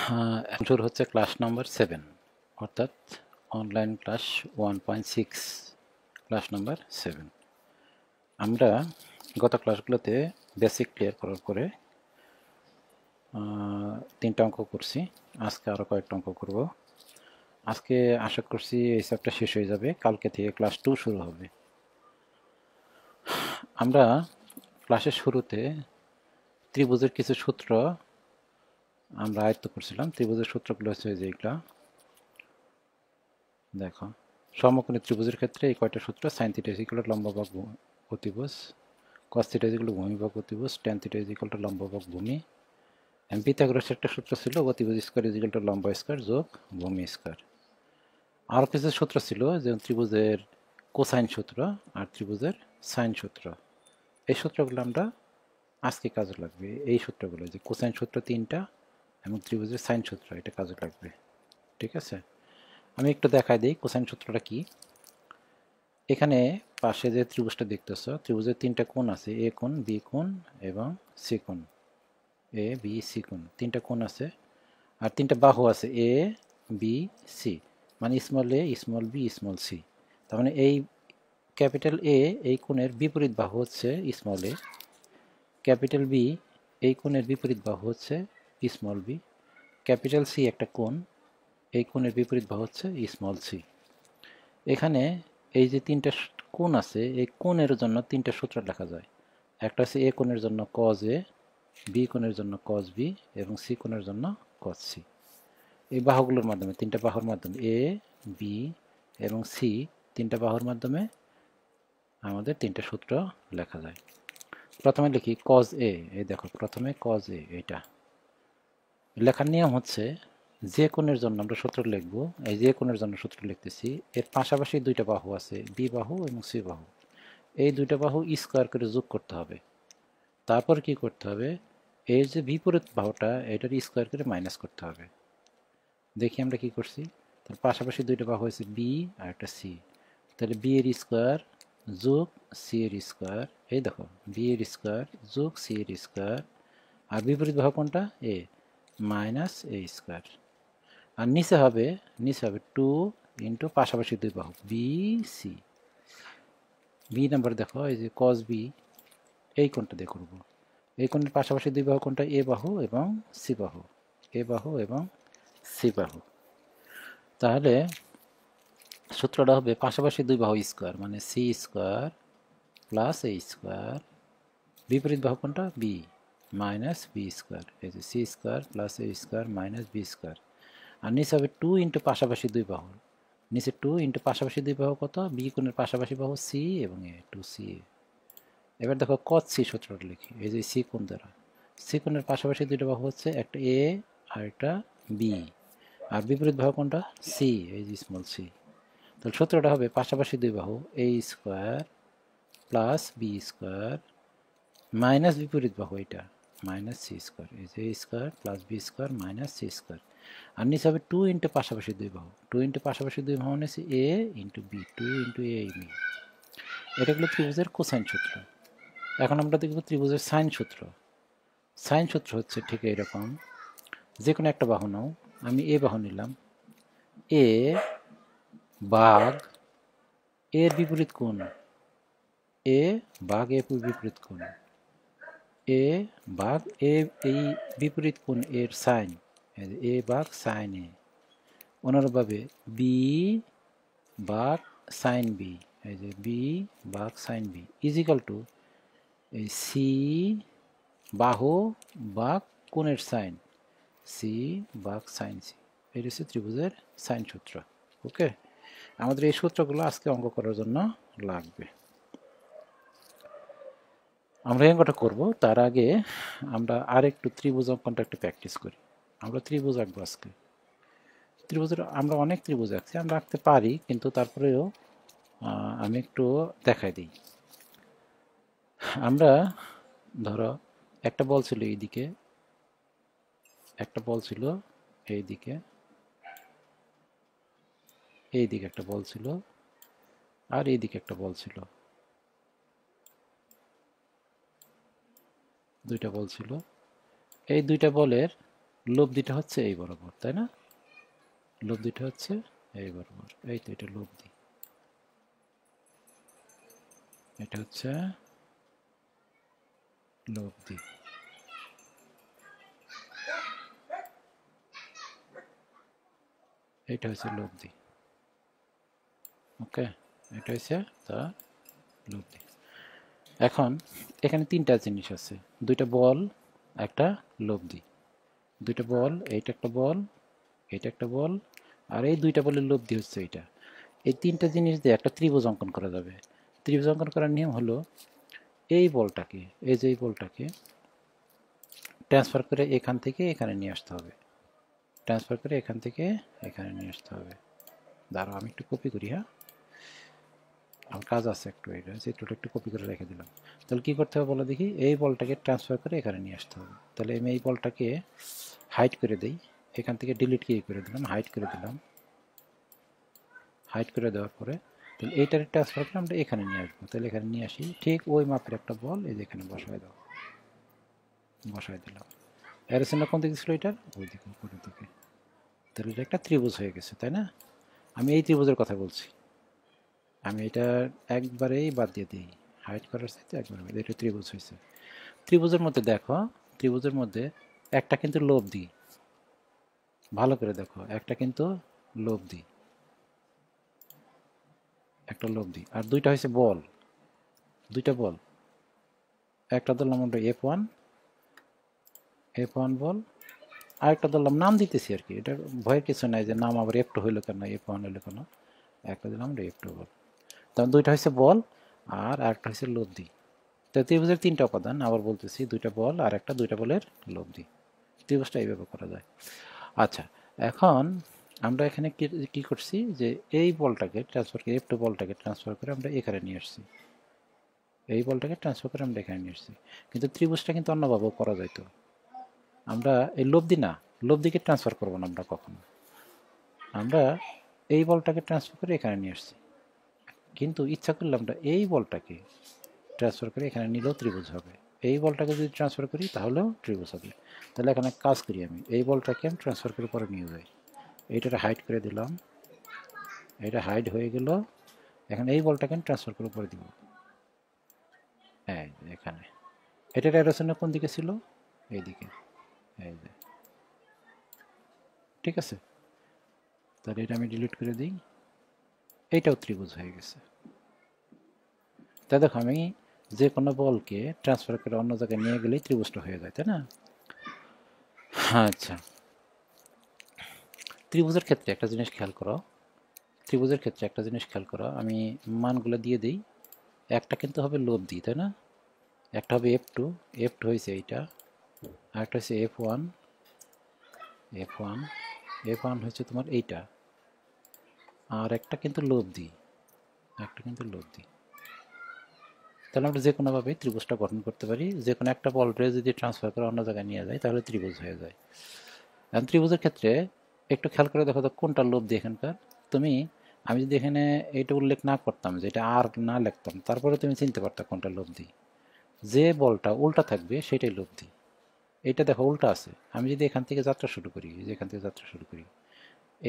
এখন শুরু হচ্ছে ক্লাস নাম্বার 7, অর্থাৎ অনলাইন ক্লাস 1.6, ক্লাস নাম্বার 7। আমরা গত ক্লাসগুলোতে বেসিক ক্লিয়ার করার পরে 3টা অঙ্ক করছি। আজকে আরও কয়েকটা অঙ্ক করব। আজকে আশা করছি এই চ্যাপ্টার শেষ হয়ে যাবে, কালকে থেকে ক্লাস 2 শুরু হবে। আমরা ক্লাসের শুরুতে ত্রিভুজের কিছু সূত্র আমরা আয়ত্ত করছিলাম। ত্রিভুজের সূত্রগুলো হচ্ছে যেগুলা দেখো, সমকোণী ত্রিভুজের ক্ষেত্রে এই কয়টা সূত্র: sine theta is equal two লম্ব ভাগ অতিভুজ, cos theta is equal two ভূমি ভাগ অতিভুজ, tan theta is equal two লম্ব ভাগ ভূমি। পিথাগোরাসের একটা সূত্র ছিল অতিভুজ স্কয়ার ইজ ইকুয়াল টু লম্ব স্কয়ার যোগ ভূমি স্কয়ার। আরও কিছু সূত্র ছিল, যেমন ত্রিভুজের কোসাইন সূত্র আর ত্রিভুজের সাইন সূত্র। এই সূত্রগুলো আমরা আজকে কাজে লাগবে। এই সূত্রগুলো, যে কোসাইন সূত্র 3টা এবং ত্রিভুজের সাইন সূত্র, এটা কাজে লাগবে। ঠিক আছে, আমি একটু দেখাই দিই কোসাইন সূত্রটা কি। এখানে পাশে যে ত্রিভুজটা দেখতেছ, ত্রিভুজের 3টা কোণ আছে, এ কোণ, বি কোণ এবং সি কোণ। এ বি সি কোণ, 3টা কোণ আছে, আর 3টা বাহু আছে, এ বি সি, মানে small a small B small C. তার মানে এই ক্যাপিটাল এ এই কোণের বিপরীত বাহু হচ্ছে স্মল এ, ক্যাপিটাল বি এই কোণের বিপরীত বাহু হচ্ছে স্মল বি, ক্যাপিটাল সি একটা কোণ, এই কোণের বিপরীত বাহু হচ্ছে স্মল সি। এখানে এই যে 3টা কোণ আছে, এই কোণের জন্য 3টা সূত্র লেখা যায়। একটা হচ্ছে এ কোণের জন্য কজ এ, বি কোণের জন্য কজ বি এবং সি কোণের জন্য কজ সি। এই বাহুগুলোর মাধ্যমে, 3টা বাহুর মাধ্যমে, এ বি এবং সি, 3টা বাহুর মাধ্যমে আমাদের 3টা সূত্র লেখা যায়। প্রথমে লিখি কজ এ। এই দেখো, প্রথমে কজ এ, এটা লেখার নিয়ম হচ্ছে যে কোণের জন্য আমরা সূত্র লিখব, এই যে কোণের জন্য সূত্র লিখতেছি, এর পাশাপাশি 2টা বাহু আছে, বি বাহু এবং সি বাহু। এই 2টা বাহু স্কোয়ার করে যোগ করতে হবে। তারপর কি করতে হবে, এর যে বিপরীত বাহুটা, এটার স্কোয়ার করে মাইনাস করতে হবে। দেখি আমরা কি করছি। তার পাশাপাশি 2টা বাহু হয়েছে বি আর একটা সি, তাহলে বি এর স্কোয়ার যোগ সি এর স্কোয়ার। এই দেখো, বি এর স্কোয়ার যোগ সি এর স্কোয়ার, আর বিপরীত বাহু কোনটা, এ, মাইনাস এ স্কোয়ার। আর নিচে হবে 2 ইন্টু পাশাপাশি 2 বাহু বি সি। বি নাম্বার দেখো, এই যে কস বি, এই কোণটা দিয়ে করবো। এই কোণের পাশাপাশি 2 বাহু কোনটা, এ বাহু এবং সি বাহু, এ বাহু এবং সি বাহু। তাহলে সূত্রটা হবে পাশাপাশি 2 বাহু স্কোয়ার, মানে সি স্কোয়ার প্লাস এ স্কোয়ার, বিপরীত বাহু কোনটা, বি, মাইনাস বি স্কোয়ার। এই যে সি স্কোয়ার প্লাস এ স্কোয়ার মাইনাস বি স্কোয়ার। আর নিচে হবে 2 ইন্টু পাশাপাশি 2 বাহু, নিচে 2 ইন্টু পাশাপাশি 2 বাহু কত, বি কোণের পাশাপাশি বাহু সি এবং এ, 2 সি এ। এবার দেখো কজ সি সূত্রটা লিখি। এই যে সি কোণ দ্বারা, সি কোণের পাশাপাশি 2টা বাহু হচ্ছে, একটা এ আর একটা বি, আর বিপরীত বাহু কোনটা, সি, এই যে স্মল সি। তাহলে সূত্রটা হবে পাশাপাশি 2 বাহু a square plus b square minus বিপরীত বাহু এটা মাইনাস সি স্কোয়ার, এই যে a square plus b square minus c square. আর নিচে হবে 2 ইন্টু পাশাপাশি 2 বাহু, 2 ইন্টু পাশাপাশি 2 বাহু নিয়েছি এ into B, 2 into A B. এটা হলো ত্রিভুজের কোসাইন সূত্র। এখন আমরা দেখব ত্রিভুজের সাইন সূত্র। সাইন সূত্র হচ্ছে ঠিক এরকম, যে কোনো একটা বাহু নাও, আমি এ বাহু নিলাম, এ ভাগ এর বিপরীত কোণ, এ ভাগ এ বিপরীত কোণ, এ ভাগ এ, এই বিপরীত কোণ এর সাইন, এ ভাগ সাইন এ। অনুরূপভাবে বি ভাগ সাইন বি, এই যে বি ভাগ সাইন বি ইজিক্যাল টু এই সি বাহু ভাগ কোণের সাইন, সি ভাগ সাইন সি। এটা হচ্ছে ত্রিভুজের সাইন সূত্র। ওকে, আমাদের এই সূত্রগুলো আজকে অঙ্ক করার জন্য লাগবে। আমরা এই অঙ্কটা করবো, তার আগে আমরা আরেকটু ত্রিভুজ অঙ্কনটা একটু প্র্যাকটিস করি। আমরা ত্রিভুজ আঁকবো আজকে। ত্রিভুজের আমরা অনেক ত্রিভুজ আঁকছি, আমরা আঁকতে পারি, কিন্তু তারপরেও আমি একটু দেখাই দিই। আমরা ধরো একটা বল ছিল এইদিকে, একটা বল ছিল এইদিকে, এইদিকে একটা বল ছিল, আর এইদিকে একটা বল ছিল, 2টা বল ছিল। এই 2টা বলের লব্ধিটা হচ্ছে এই বরাবর, তাই না? লব্ধিটা হচ্ছে এই বরাবর, এই তো এটা লব্ধি, এটা হচ্ছে লব্ধি। এটা হচ্ছে লব্ধি। ওকে, এটা হচ্ছে তা লব্ধি। এখন এখানে তিনটা জিনিস আছে, দুইটা বল, একটা লব্ধি। দুইটা বল, এইটা একটা বল, এইটা একটা বল, আর এই দুইটা বলের লব্ধি হচ্ছে এইটা। এই তিনটা জিনিস দিয়ে একটা ত্রিভুজ অঙ্কন করা যাবে। ত্রিভুজ অঙ্কন করার নিয়ম হলো এই বলটাকে, এই যে এই বলটাকে ট্রান্সফার করে এখান থেকে এখানে নিয়ে আসতে হবে, ট্রান্সফার করে এখান থেকে এখানে নিয়ে আসতে হবে। দাঁড়াও আমি একটু কপি করি, হ্যাঁ আমার কাজ আছে একটু, এটা চিত্রটা একটু কপি করে রেখে দিলাম। তাহলে কী করতে হবে বলো দেখি, এই বলটাকে ট্রান্সফার করে এখানে নিয়ে আসতে হবে। তাহলে আমি এই বলটাকে হাইড করে দিই, এখান থেকে ডিলিট কি করে দিলাম, হাইড করে দিলাম। হাইড করে দেওয়ার পরে তাহলে এইটার ট্রান্সফার করে আমরা এখানে নিয়ে আসবো। তাহলে এখানে নিয়ে আসি, ঠিক ওই মাপের একটা বল এই যে এখানে বসায় দাও, বসায় দিলাম। এর চিহ্ন কোন দিকে ছিল এটার, ওই দিকে উপরের দিকে। তাহলে এটা একটা ত্রিভুজ হয়ে গেছে, তাই না? আমি এই ত্রিভুজের কথা বলছি, আমি এটা একবারেই বাদ দিয়ে দিই, হাইড করার সাথে একবার এটা ত্রিভুজ হয়েছে। ত্রিভুজের মধ্যে দেখো, ত্রিভুজের মধ্যে একটা কিন্তু লব্ধি, ভালো করে দেখো, একটা কিন্তু লব্ধি, একটা লব্ধি, আর দুইটা হয়েছে বল, দুইটা বল। একটা ধরলাম আমরা F1, F1 বল, আরেকটা ধরলাম নাম দিতেছি আর কি, এটা ভয়ের কিছু নাই যে নাম আবার F2 হইলো কেন, F1 হইলো কেন, একটা দিলাম আমরা F2 বল। তখন দুইটা হয়েছে বল আর একটা হয়েছে লব্ধি। তো ত্রিভুজের তিনটা উপাদান, আবার বলতেছি, দুইটা বল আর একটা দুইটা বলের লব্ধি। ত্রিভুজটা এইভাবে করা যায়। আচ্ছা, এখন আমরা এখানে কি করছি যে এই বলটাকে ট্রান্সফার করে, F2 বলটাকে ট্রান্সফার করে আমরা এখানে নিয়ে আসছি, এই বলটাকে ট্রান্সফার করে আমরা এখানে নিয়ে আসছি। কিন্তু ত্রিভুজটা কিন্তু অন্যভাবেও করা যাইতো। আমরা এই লব্ধি না, লব্ধিকে ট্রান্সফার করবো না আমরা কখনো, আমরা এই বলটাকে ট্রান্সফার করে এখানে নিয়ে আসছি। কিন্তু ইচ্ছা করলে আমরা এই বলটাকে ট্রান্সফার করে এখানে নিলেও ত্রিভুজ হবে। এই বলটাকে যদি ট্রান্সফার করি তাহলেও ত্রিভুজ হবে। তাহলে এখানে কাজ করি, আমি এই বলটাকে আমি ট্রান্সফার করে পরে নিয়ে যাই, এইটাকে হাইড করে দিলাম, এটা হাইড হয়ে গেল। এখন এই বলটাকে আমি ট্রান্সফার করে পরে দিব, হ্যাঁ এখানে। এটার অ্যারোসন কোন দিকে ছিল, এইদিকে, এই যে, ঠিক আছে। তাহলে এটা আমি ডিলিট করে দিই, এইটাও ত্রিভুজ হয়ে গেছে। তা দেখো আমি যে কোনো বলকে ট্রান্সফার করে অন্য জায়গায় নিয়ে গেলেই ত্রিভুজটা হয়ে যায়, তাই না? আচ্ছা, ত্রিভুজের ক্ষেত্রে একটা জিনিস খেয়াল করো, ত্রিভুজের ক্ষেত্রে একটা জিনিস খেয়াল করো, আমি মানগুলো দিয়ে দিই। একটা কিন্তু হবে লব্ধি, তাই না? একটা হবে F2, F2 হয়েছে এইটা, আর একটা হচ্ছে F1, F1, F1 হচ্ছে তোমার এইটা, আর একটা কিন্তু লব্ধি, একটা কিন্তু লব্ধি। তাহলে আমরা যে কোনোভাবে ত্রিভুজটা গঠন করতে পারি, যে কোনো একটা বলরে যদি ট্রান্সফার করে অন্য জায়গায় নিয়ে যায় তাহলে ত্রিভুজ হয়ে যায়। এখন ত্রিভুজের ক্ষেত্রে একটু খেয়াল করে দেখো তো কোনটা লব্ধি এখানকার। তুমি, আমি যদি এখানে এইটা উল্লেখ না করতাম, যে এটা আর না লিখতাম, তারপরে তুমি চিনতে পারতা কোনটা লব্ধি। যে বলটা উল্টা থাকবে সেটাই লব্ধি। এইটা দেখো উল্টা আছে, আমি যদি এখান থেকে যাত্রা শুরু করি, যে এখান থেকে যাত্রা শুরু করি,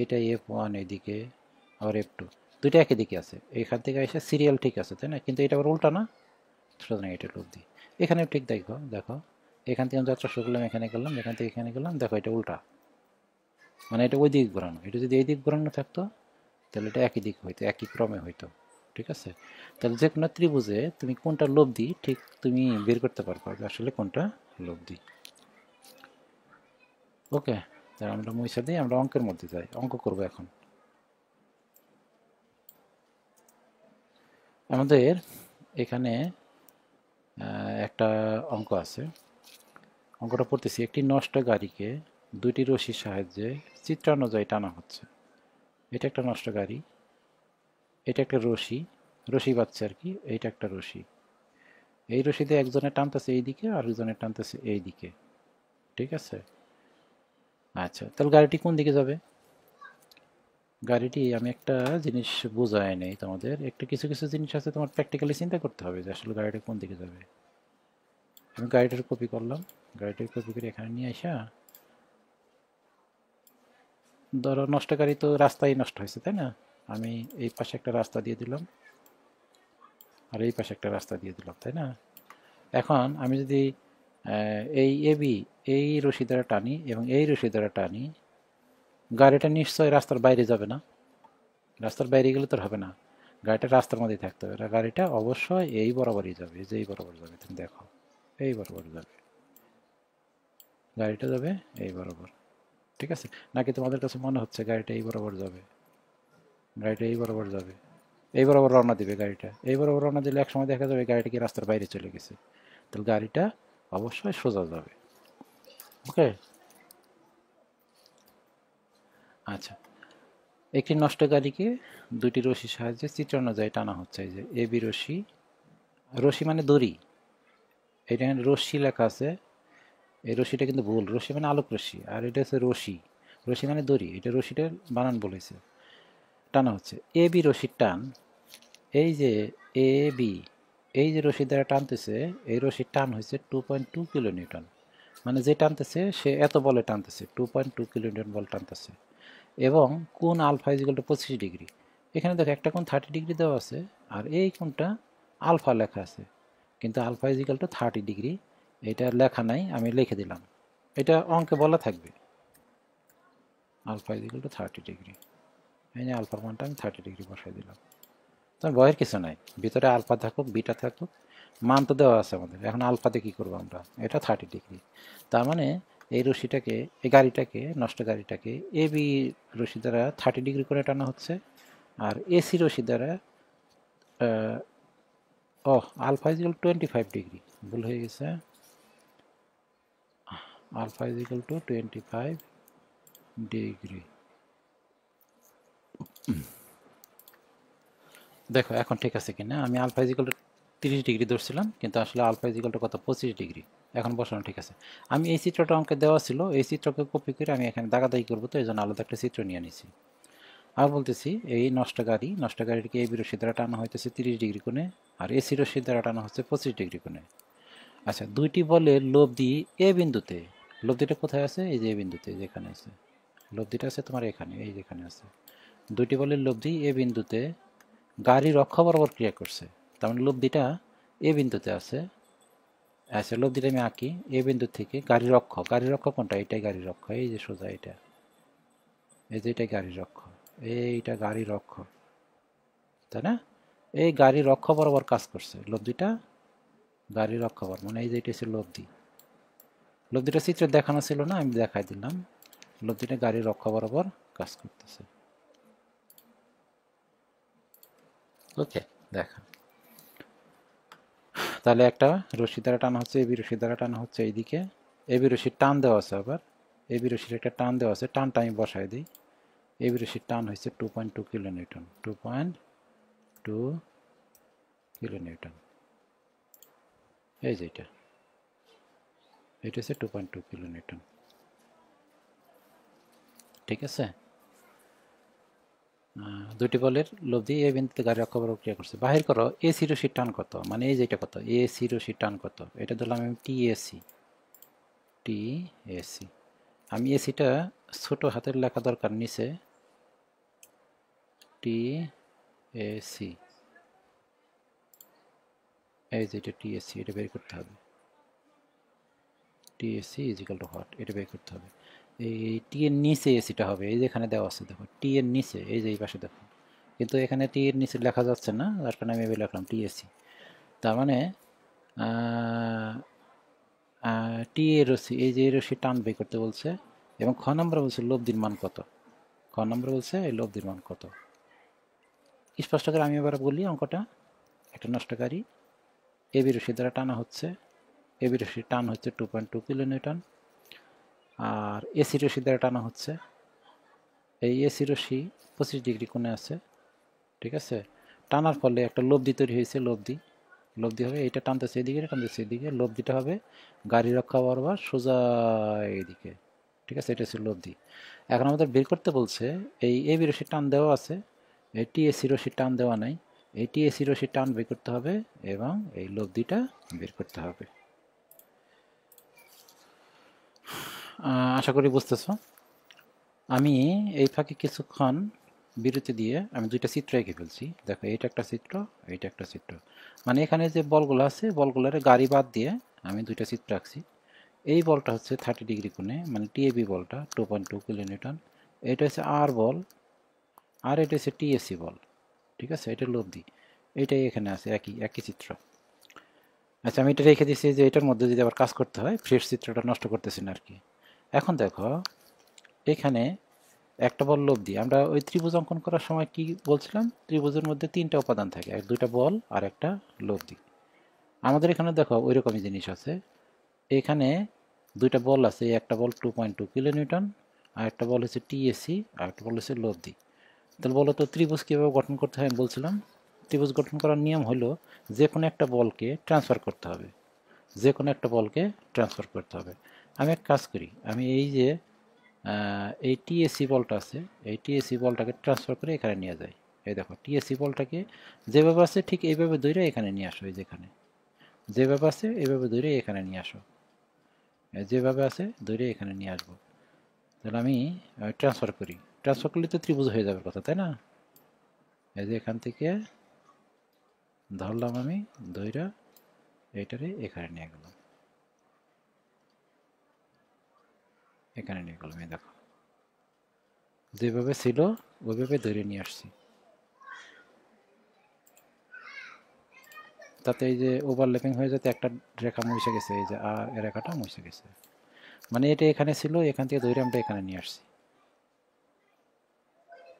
এইটা F1 এইদিকে, আর F2 দুইটা একই দিকে আছে, এখান থেকে এসে সিরিয়াল ঠিক আছে, তাই না? কিন্তু এটা আবার উল্টা না, সুতরাং এটা লব্ধি। এখানেও ঠিক দেখো, দেখো এখান থেকে আমি যাত্রা শুরু করলাম, এখানে গেলাম, এখান থেকে এখানে গেলাম, দেখো এটা উল্টা, মানে এটা ওই দিক ঘোরানো। এটা যদি এই দিক ঘোরানো থাকতো তাহলে এটা একই দিক হইতো, একই ক্রমে হইতো, ঠিক আছে? তাহলে যে কোনো ত্রিভুজে তুমি কোনটা লব্ধি ঠিক তুমি বের করতে পারবা যে আসলে কোনটা লব্ধি। ওকে, তাহলে আমরা মুছে দিই, আমরা অঙ্কের মধ্যে যাই, অঙ্ক করবো এখন। আমাদের এখানে একটা অঙ্ক আছে, অঙ্কটা পড়তেছি। একটি নষ্ট গাড়িকে দুইটি রশির সাহায্যে চিত্রানুযায়ী টানা হচ্ছে। এটা একটা নষ্ট গাড়ি, এটা একটা রশি, রশি বাচ্ছে আর কি, এইটা একটা রশি। এই রশিতে একজনের টানতেছে এই দিকে আর একজনের টানতেছে এই দিকে, ঠিক আছে? আচ্ছা, তাহলে গাড়িটি কোন দিকে যাবে? গাড়িটি, আমি একটা জিনিস বোঝাই নেই তোমাদের, একটু কিছু কিছু জিনিস আছে তোমার প্র্যাকটিক্যালি চিন্তা করতে হবে যে আসলে গাড়িটা কোন দিকে যাবে। আমি গাড়িটার কপি করলাম, গাড়িটার কপি করে এখানে নিয়ে আসা ধরো নষ্টকারী তো রাস্তায় নষ্ট হয়েছে, তাই না? আমি এই পাশে একটা রাস্তা দিয়ে দিলাম আর এই পাশে একটা রাস্তা দিয়ে দিলাম, তাই না? এখন আমি যদি এই এবি এই রশি দ্বারা টানি এবং এই রশি দ্বারা টানি, গাড়িটা নিশ্চয়ই রাস্তার বাইরে যাবে না। রাস্তার বাইরে গেলে তো হবে না, গাড়িটা রাস্তার মধ্যেই থাকতে হবে। গাড়িটা অবশ্যই এই বরাবরই যাবে, যে এই বরাবর যাবে, তুমি দেখো এই বরাবর যাবে, গাড়িটা যাবে এই বরাবর। ঠিক আছে? নাকি তোমাদের কাছে মনে হচ্ছে গাড়িটা এই বরাবর যাবে? গাড়িটা এই বরাবর যাবে, এই বরাবর রওনা দিবে গাড়িটা। এই বরাবর রওনা দিলে একসময় দেখা যাবে গাড়িটা কি রাস্তার বাইরে চলে গেছে। তাহলে গাড়িটা অবশ্যই সোজা যাবে। ওকে, আচ্ছা। একটি নষ্ট গাড়িকে দুটি রশির সাহায্যে চিত্র অনুযায়ী টানা হচ্ছে। এই যে এবি রশি, রশি মানে দড়ি, এটা রশ্মি লেখা আছে, এই রশিটা কিন্তু ভুল। রশি মানে আলোক রশ্মি, আর এটা হচ্ছে রশি। রশি মানে দড়ি, এটা রশিটা বানান বলেছে। টানা হচ্ছে এ বি রশির টান, এই যে এ বি, এই যে রশি দ্বারা টানতেছে, এই রশির টান হয়েছে 2.2 কিলো নিউটন। মানে যে টানতেছে সে এত বলে টানতেছে, 2.2 কিলো নিউটন বল টানতেছে। এবং কোণ আলফা ইজিক্যাল টু 25 ডিগ্রি। এখানে দেখো একটা কোণ 30 ডিগ্রি দেওয়া আছে, আর এই কোণটা আলফা লেখা আছে, কিন্তু আলফা ইজিক্যাল টু 30 ডিগ্রি এটা লেখা নাই, আমি লিখে দিলাম। এটা অঙ্কে বলা থাকবে আলফা ইজিক্যাল টু 30 ডিগ্রি। এই যে আলফার মানটা আমি 30 ডিগ্রি বসাই দিলাম। তখন ভয়ের কিছু নাই, ভিতরে আলফা থাকুক বিটা থাকুক, মান তো দেওয়া আছে আমাদের। এখন আলফাতে কী করবো আমরা? এটা 30 ডিগ্রি। তার মানে এই রশিটাকে, এই গাড়িটাকে, নষ্ট গাড়িটাকে এ বি রশি দ্বারা 30 ডিগ্রি করে টানা হচ্ছে, আর এসি রশি দ্বারা আলফা ইজিক্যাল 25 ডিগ্রি, ভুল হয়ে গেছে। Alpha equal to 25 degree. দেখো এখন ঠিক আছে কিনা। আমি আলফা ইজিক্যাল টু 30 ডিগ্রি ধরছিলাম, কিন্তু আসলে আলফা ইজিক্যাল টু কত? 25 ডিগ্রি। এখন বসানো ঠিক আছে। আমি এই চিত্রটা অঙ্কে দেওয়া ছিল, এই চিত্রকে কপি করে আমি এখানে দাগাদাগি করবো, তো এই জন্য আলাদা একটা চিত্র নিয়ে নিছি। আর বলতেছি এই নষ্ট গাড়িটিকে এই রশি দ্বারা টানা হইতেছে 30 ডিগ্রি কোণে, আর এসি রশি দ্বারা টানা হচ্ছে 25 ডিগ্রি কোণে। আচ্ছা, দুইটি বলের লব্ধি এ বিন্দুতে, লব্ধিটা কোথায় আছে? এই যে এ বিন্দুতে, যেখানে আছে লব্ধিটা আছে তোমার, এখানে, এই যেখানে আছে। দুইটি বলের লব্ধি এ বিন্দুতে গাড়ির অক্ষ বরাবর ক্রিয়া করছে, তার মানে লব্ধিটা এ বিন্দুতে আছে। আচ্ছা, লব্ধিটা আমি আঁকি। এ বিন্দু থেকে গাড়ির অক্ষ, গাড়ির অক্ষ কোনটা? এটাই গাড়ির অক্ষ, এই যে সোজা এটা, এই যে এটাই গাড়ির অক্ষ, এইটা গাড়ির অক্ষ, তাই না? এই গাড়ির অক্ষ বরাবর কাজ করছে লব্ধিটা, গাড়ির অক্ষ বরাবর, মানে এই যে এটা হচ্ছে লব্ধি। লব্ধিটা চিত্রে দেখানো ছিল না, আমি দেখাই দিলাম। লব্ধিটা গাড়ির অক্ষ বরাবর কাজ করতেছে। ওকে, দেখা। তাহলে একটা রশি দ্বারা টানা হচ্ছে, এবি রশি দ্বারা টানা হচ্ছে এইদিকে, এবি রশির টান দেওয়া আছে, আবার এবি রশির একটা টান দেওয়া আছে, টানটা আমি বসাই দিই। এবি রশির টান হচ্ছে 2.2 কিলো নিউটন, 2.2 কিলো নিউটন। এই যে এটা হচ্ছে 2.2 কিলো নিউটন। ঠিক আছে? দুইটি বলের লব্ধি এ বিন্দুতে গাড়ির অক্ষ বরাবর ক্রিয়া করছে। বাহির করো এসি রশির টান কত, মানে এই যে এটা কত, এসি রশির টান কত, এটা ধরলাম আমি টিএসি। টিএসি, আমি এসিটা ছোট হাতের লেখা দরকার, নিচে টিএসি, এই যে এটা টিএসি, এটা বের করতে হবে। TAC is equal to what, এটা বের করতে হবে। এই টি এর নিচে এসিটা হবে, এই যে এখানে দেওয়া আছে দেখো, টি এর নিচে, এই যে এই পাশে দেখো, কিন্তু এখানে টি এর নিচে লেখা যাচ্ছে না, যার কারণে আমি এবার লিখলাম টিএসি। তার মানে টি এর রশি, এই যে রশি টান বের করতে বলছে, এবং খ নম্বর বলছে লব্ধির মান কত। খ নম্বর বলছে এই লব্ধির মান কত। স্পষ্ট করে আমি এবার বলি অঙ্কটা। একটা নষ্টকারী এবি রশি দ্বারা টানা হচ্ছে, এবি রশির টান হচ্ছে 2.2 কিলো নিউটন, আর এসি রশি দ্বারা টানা হচ্ছে, এই এসি রশি 25 ডিগ্রি কোণে আছে। ঠিক আছে? টানার ফলে একটা লব্ধি তৈরি হয়েছে, লব্ধি হবে, এইটা টানতেছে এদিকে, টানতেছে এদিকে, লব্ধিটা হবে গাড়ি রক্ষা বরাবর সোজা এইদিকে। ঠিক আছে? এটা হচ্ছে লব্ধি। এখন আমাদের বের করতে বলছে এই এবি রশির টান দেওয়া আছে, এই টিএসি রশির টান দেওয়া নাই, এই টিএসি রশির টান বের করতে হবে এবং এই লব্ধিটা বের করতে হবে। আশা করি বুঝতেছো। আমি এই ফাঁকে কিছুক্ষণ বিরতি দিয়ে আমি দুইটা চিত্র এঁকে ফেলছি। দেখো এইটা একটা চিত্র, এইটা একটা চিত্র। মানে এখানে যে বলগুলো আছে বলগুলোর গাড়ি বাদ দিয়ে আমি দুইটা চিত্র আঁকছি। এই বলটা হচ্ছে 30 ডিগ্রি কোণে, মানে টিএবি বলটা 2.2 কিলোনিউটন। এটা হচ্ছে আর বল, আর এটা হচ্ছে টিএসি বল। ঠিক আছে, এটা লব্ধি, এটাই এখানে আছে, একই একই চিত্র। আচ্ছা, আমি এটা রেখে দিচ্ছি যে এটার মধ্যে যদি আবার কাজ করতে হয় ফ্রেশ চিত্রটা নষ্ট করতেছি না আর কি। এখন দেখো এখানে একটা বল লব্ধি, আমরা ওই ত্রিভুজ অঙ্কন করার সময় কি বলছিলাম, ত্রিভুজের মধ্যে তিনটা উপাদান থাকে, এক দুইটা বল আর একটা লব্ধি। আমাদের এখানে দেখো ওই রকমই জিনিস আছে। এখানে দুইটা বল আছে, একটা বল 2.2 কিলোনিউটন আর একটা বল হচ্ছে টিএসি আর একটা বল হচ্ছে লব্ধি। তাহলে বলো তো ত্রিভুজ কীভাবে গঠন করতে হয়? আমি বলছিলাম ত্রিভুজ গঠন করার নিয়ম হলো যে কোনো একটা বলকে ট্রান্সফার করতে হবে, যে কোনো একটা বলকে ট্রান্সফার করতে হবে। আমি এক কাজ করি, আমি এই যে এই টিএসসি বলটা আছে, এই টিএসসি বলটাকে ট্রান্সফার করে এখানে নিয়ে যাই। এই দেখো টিএসসি বলটাকে যেভাবে আছে ঠিক এইভাবে ধরে এখানে নিয়ে আসো, এই যেখানে যেভাবে আছে এইভাবে ধরে এখানে নিয়ে আসো, যেভাবে আছে ধরে এখানে নিয়ে আসবো। তাহলে আমি ট্রান্সফার করি, ট্রান্সফার করলে তো ত্রিভুজ হয়ে যাবে কথা, তাই না? এই যে এখান থেকে ধরলাম আমি, ধইরা এইটারে এখানে নিয়ে গেলাম, এখানে নিয়ে গেলাম। এই দেখো যেভাবে ছিল ওইভাবে ধরে নিয়ে আসছি। তাতে এই যে ওভারল্যাপিং হয়ে যেতে একটা রেখা মুছে গেছে, এই যে আর এ রেখাটা মুছে গেছে। মানে এটা এখানে ছিল, এখান থেকে ধরে আমরা এখানে নিয়ে আসছি।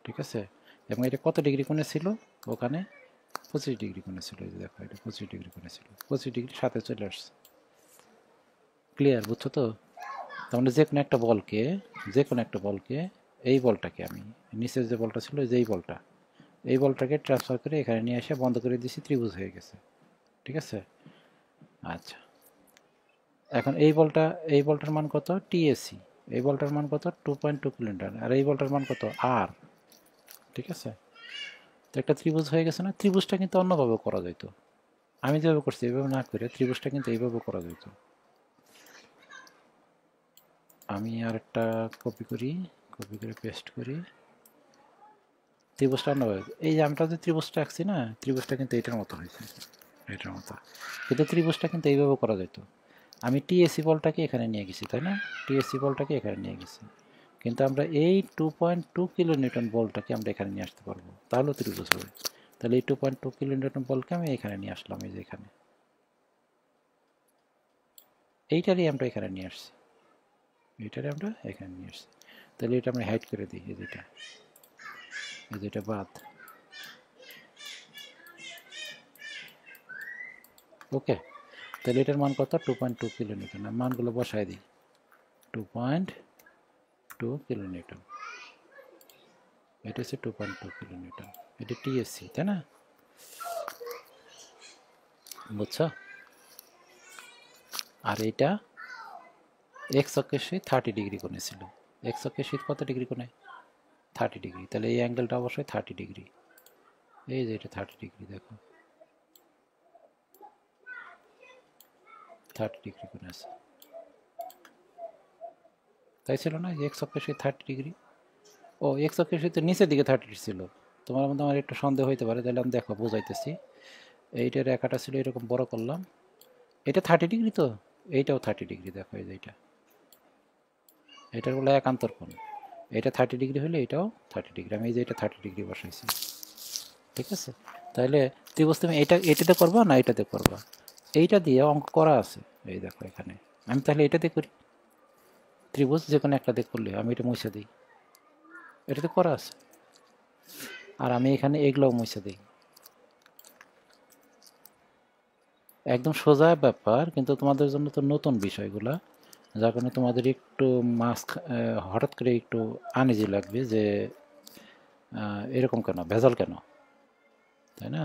ঠিক আছে, এবং এটা কত ডিগ্রি কোণে ছিল? ওখানে 25 ডিগ্রি কোণে ছিল। এই যে দেখো এটা 25 ডিগ্রি কোণে ছিল, 25 ডিগ্রি সাথে চলে আসছে। ক্লিয়ার, বুঝছো তো? তার মানে যে কোনো একটা বলকে, যে কোনো একটা বলকে, এই বলটাকে আমি নিচের যে বলটা ছিল যে এই বলটা, এই বলটাকে ট্রান্সফার করে এখানে নিয়ে এসে বন্ধ করে দিয়েছি, ত্রিভুজ হয়ে গেছে। ঠিক আছে, আচ্ছা। এখন এই বলটার মান কত? টিএসি। এই বলটার মান কত? 2.2 কিলোনিউটন। আর এই বলটার মান কত? আর। ঠিক আছে, তো একটা ত্রিভুজ হয়ে গেছে না? ত্রিভুজটা কিন্তু অন্যভাবে করা যেত, আমি যেভাবে করছি এইভাবে না করে ত্রিভুজটা কিন্তু এইভাবে করা যেত। আমি আর একটা কপি করি, কপি করে পেস্ট করি, ত্রিভুজটা অন্যভাবে। এই যে আমরা যে ত্রিভুজটা আঁকছি না, ত্রিভুজটা কিন্তু এইটার মতো হয়েছে, এটার মতো। কিন্তু ত্রিভুজটা কিন্তু এইভাবে করা যেত। আমি টিএসি বলটাকে এখানে নিয়ে গেছি, তাই না? টিএসি বলটাকে এখানে নিয়ে গেছি, কিন্তু আমরা এই 2.2 কিলোনিউটন বলটাকে আমরা এখানে নিয়ে আসতে পারবো, তাহলে ত্রিভুজ হবে। তাহলে এই 2.2 কিলোনিউটন বলকে আমি এখানে নিয়ে আসলাম, এই যে এখানে, এইটারই আমরা এখানে নিয়ে আসছি, এইটারই আমরা এখানে নিয়ে আসছি। তাহলে এটা আমরা হাইড করে দিই, এই যেটা, এই যেটা বাদ। ওকে, তাহলে এটার মান কত? 2.2 কিলোনিউটন। মানগুলো বসায় দিই, 2.2 কিলোনিউটন, এটা হচ্ছে 2.2 কিলোনিউটন, এটা টিএসসি, তাই না? বুঝছো? আর এইটা এক্স অক্ষের সহিত 30 ডিগ্রি কোণে ছিল। এক্স অক্ষের সহিত কত ডিগ্রি কোণে? 30 ডিগ্রি। তাহলে এই অ্যাঙ্গেলটা অবশ্যই 30 ডিগ্রি। এই যে এটা 30 ডিগ্রি, দেখো 30 ডিগ্রি কোণে আছে, তাই ছিল না? এক্স অক্ষের সহিত 30 ডিগ্রি। ও, এক্স অক্ষের সহিত নিচের দিকে 30 ছিল। তোমার মধ্যে আমার একটু সন্দেহ হইতে পারে, তাহলে আমি দেখো বোঝাইতেছি। এইটা রেখাটা ছিল এরকম বড় করলাম, এটা 30 ডিগ্রি, তো এইটাও 30 ডিগ্রি। দেখো এই যে এটার বলে একান্তর কোণ। এটা 30 ডিগ্রি হলে এটাও 30 ডিগ্রি। আমি এই যে এটা 30 ডিগ্রি বসাইছি। ঠিক আছে, তাহলে ত্রিভুজ তুমি এটাতে করবা না এটাতে করবা? এইটা দিয়ে অঙ্ক করা আছে, এই দেখো এখানে। আমি তাহলে এটাতে করি, ত্রিভুজ যে কোনো একটা দিয়ে করলে, আমি এটা মুছে দিই, এটাতে করা আছে। আর আমি এখানে এগুলোও মুছে দিই। একদম সোজা ব্যাপার, কিন্তু তোমাদের জন্য তো নতুন বিষয়গুলা, যার কারণে তোমাদের একটু হঠাৎ করে একটু আনইজি লাগবে যে এরকম কেন, ভেজাল কেন, তাই না?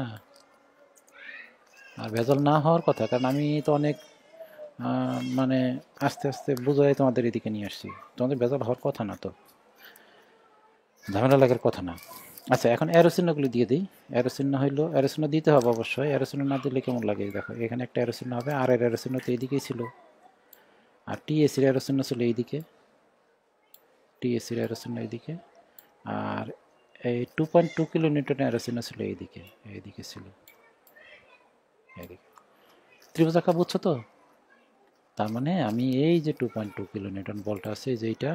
আর ভেজাল না হওয়ার কথা, কারণ আমি তো অনেক মানে আস্তে আস্তে বুঝাই তোমাদের এদিকে নিয়ে আসছি। তোমাদের ভেজাল হওয়ার কথা না, তো ঝামেলা লাগার কথা না। আচ্ছা, এখন অ্যারো চিহ্নগুলি দিয়ে দিই। অ্যারো চিহ্ন হইলো, অ্যারো চিহ্ন দিতে হবে অবশ্যই, অ্যারো চিহ্ন না দিলে কেমন লাগে? দেখো এখানে একটা অ্যারো চিহ্ন হবে, আর এর অ্যারো চিহ্ন তো এইদিকেই ছিল, আর টিএসির অ্যারো চিহ্ন ছিল এইদিকে, টিএসির অ্যারো চিহ্ন এইদিকে, আর এই 2.2 কিলোনিউটন অ্যারো চিহ্ন ছিল এইদিকে, এইদিকে ছিল এইদিকে। ত্রিভুজাকার বুঝছো তো? তার মানে আমি এই যে 2.2 কিলোনিউটন বলটা আছে যেইটা,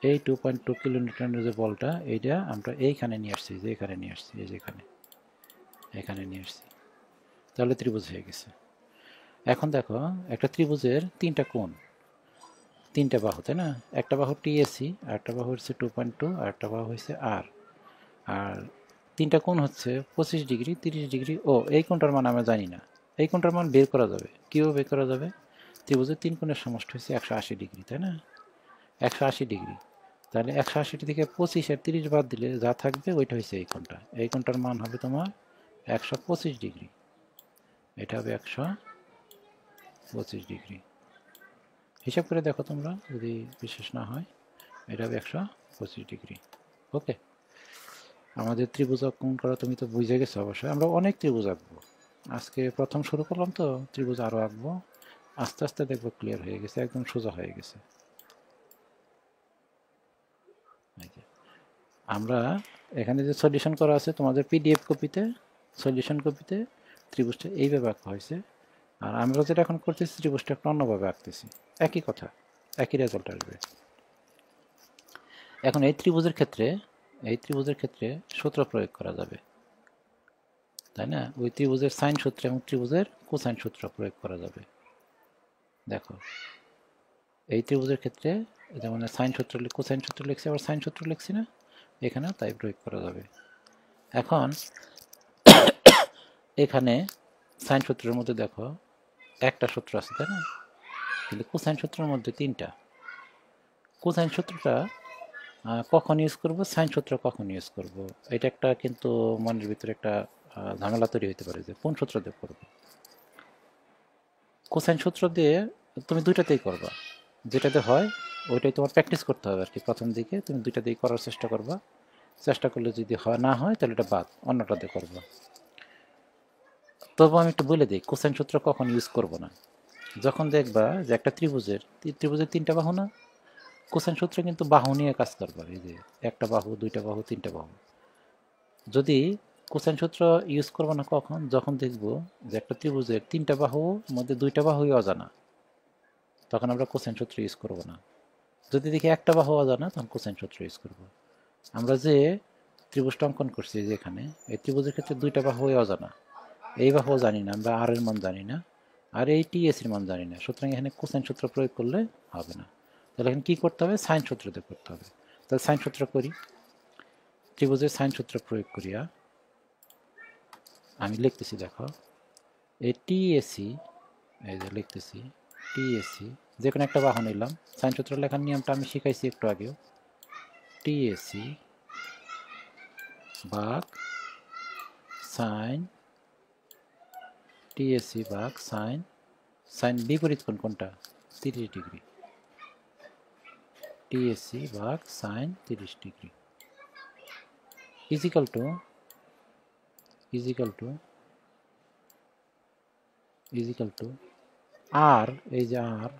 এই 2.2 কিলোনিউটনের যে বলটা এইটা আমরা এইখানে নিয়ে আসছি, যে এখানে নিয়ে আসছি, এই যে এখানে নিয়ে আসছি, তাহলে ত্রিভুজ হয়ে গেছে। এখন দেখো একটা ত্রিভুজের তিনটা কোণ, তিনটা বাহু, তাই না? একটা বাহু টিএসি, আর একটা বাহু হচ্ছে 2.2, আর একটা বাহু হচ্ছে আর। আর তিনটা কোণ হচ্ছে 25 ডিগ্রি, 30 ডিগ্রি। ও এই কোণটার মান আমরা জানি না, এই কোণটার মান বের করা যাবে। কীভাবে বের করা যাবে? ত্রিভুজের তিন কোণের সমষ্টি হচ্ছে 180 ডিগ্রি, তাই না? 180 ডিগ্রি, তাহলে 180 থেকে 25 আর 30 বাদ দিলে যা থাকবে ওইটা হচ্ছে এই কোণটা। এই কোণটার মান হবে তোমার 125 ডিগ্রি। এটা হবে 125 ডিগ্রি। হিসাব করে দেখো তোমরা, যদি বিশেষ না হয়, এটা হবে 125 ডিগ্রি। ওকে, আমাদের ত্রিভুজ অঙ্কন করা তুমি তো বুঝে গেছো অবশ্যই। আমরা অনেক ত্রিভুজ আঁকবো, আজকে প্রথম শুরু করলাম তো, ত্রিভুজ আরও আঁকবো, আস্তে আস্তে দেখবো ক্লিয়ার হয়ে গেছে, একদম সোজা হয়ে গেছে। আমরা এখানে যে সলিউশন করা আছে তোমাদের পিডিএফ কপিতে, সলিউশন কপিতে ত্রিভুজটা এইভাবে আঁকা হয়েছে, আর আমরা যেটা এখন করতেছি ত্রিভুজটা একটু অন্যভাবে আঁকতেছি। একই কথা, একই রেজাল্ট আসবে। এখন এই ত্রিভুজের ক্ষেত্রে সূত্র প্রয়োগ করা যাবে, তাই না? ওই ত্রিভুজের সাইন সূত্র এবং ত্রিভুজের কোসাইন সূত্র প্রয়োগ করা যাবে। দেখো এই ত্রিভুজের ক্ষেত্রে যেমন সাইন সূত্র, কোসাইন সূত্র লিখছি, আবার সাইন সূত্র লিখছি না, এখানে তাই প্রয়োগ করা যাবে। এখন এখানে সাইন সূত্রের মধ্যে দেখো একটা সূত্র আছে, তাই না? কিন্তু কোসাইন সূত্রের মধ্যে তিনটা। কোসাইন সূত্রটা কখন ইউজ করব, সাইন সূত্র কখন ইউজ করব, এটা একটা কিন্তু মনের ভিতরে একটা ঝামেলা তৈরি হতে পারে যে কোন সূত্র দিয়ে করব। কোসাইন সূত্র দিয়ে তুমি দুইটাতেই করবা, যেটাতে হয় ওইটাই তোমার প্র্যাকটিস করতে হবে আর কি। প্রথম দিকে তুমি দুইটা দিয়ে করার চেষ্টা করবা, চেষ্টা করলে যদি না হয় তাহলে এটা বাদ, অন্যটাতে করবা। তবু আমি একটু বলে দিই কোসাইন সূত্র কখন ইউজ করব না। যখন দেখবা যে একটা ত্রিভুজের তিনটা বাহু না, কোসাইন সূত্র কিন্তু বাহু নিয়ে কাজ করবে। এই যে একটা বাহু, দুইটা বাহু, তিনটা বাহু। যদি কোসাইন সূত্র ইউজ করবো না কখন, যখন দেখবো যে একটা ত্রিভুজের তিনটা বাহুর মধ্যে দুইটা বাহুই অজানা, তখন আমরা কোসাইন সূত্র ইউজ করব না। যদি দেখি একটা বাহু অজানা, তখন কোসাইন সূত্র ইউজ করব। আমরা যে ত্রিভুজটা অঙ্কন করছি যেখানে, এই ত্রিভুজের ক্ষেত্রে দুইটা বাহুই অজানা, এই বাহুও জানি না আমরা, আর এর মান জানি না, আর এই টিএসির মান জানি না, সুতরাং এখানে কোসাইন সূত্র প্রয়োগ করলে হবে না। তাহলে এখানে কী করতে হবে, সাইন সূত্র দিয়ে করতে হবে। তাহলে সাইন সূত্র করি, ত্রিভুজের সাইন সূত্র প্রয়োগ করিয়া আমি লিখতেছি, দেখো এই টিএসি, এই যে লিখতেছি টিএসি, যে কোনো একটা বাহু নিলাম। সাইন সূত্র লেখার নিয়মটা আমি শিখাইছি একটু আগেও। টিএসি ভাগ সাইন, টিএসি ভাগ সাইন, সাইন বিপরীত কোণ কোনটা, 30 ডিগ্রি, টিএসি ভাগ সাইন 30 ডিগ্রি ইজিক্যাল টু আর, এই যে আর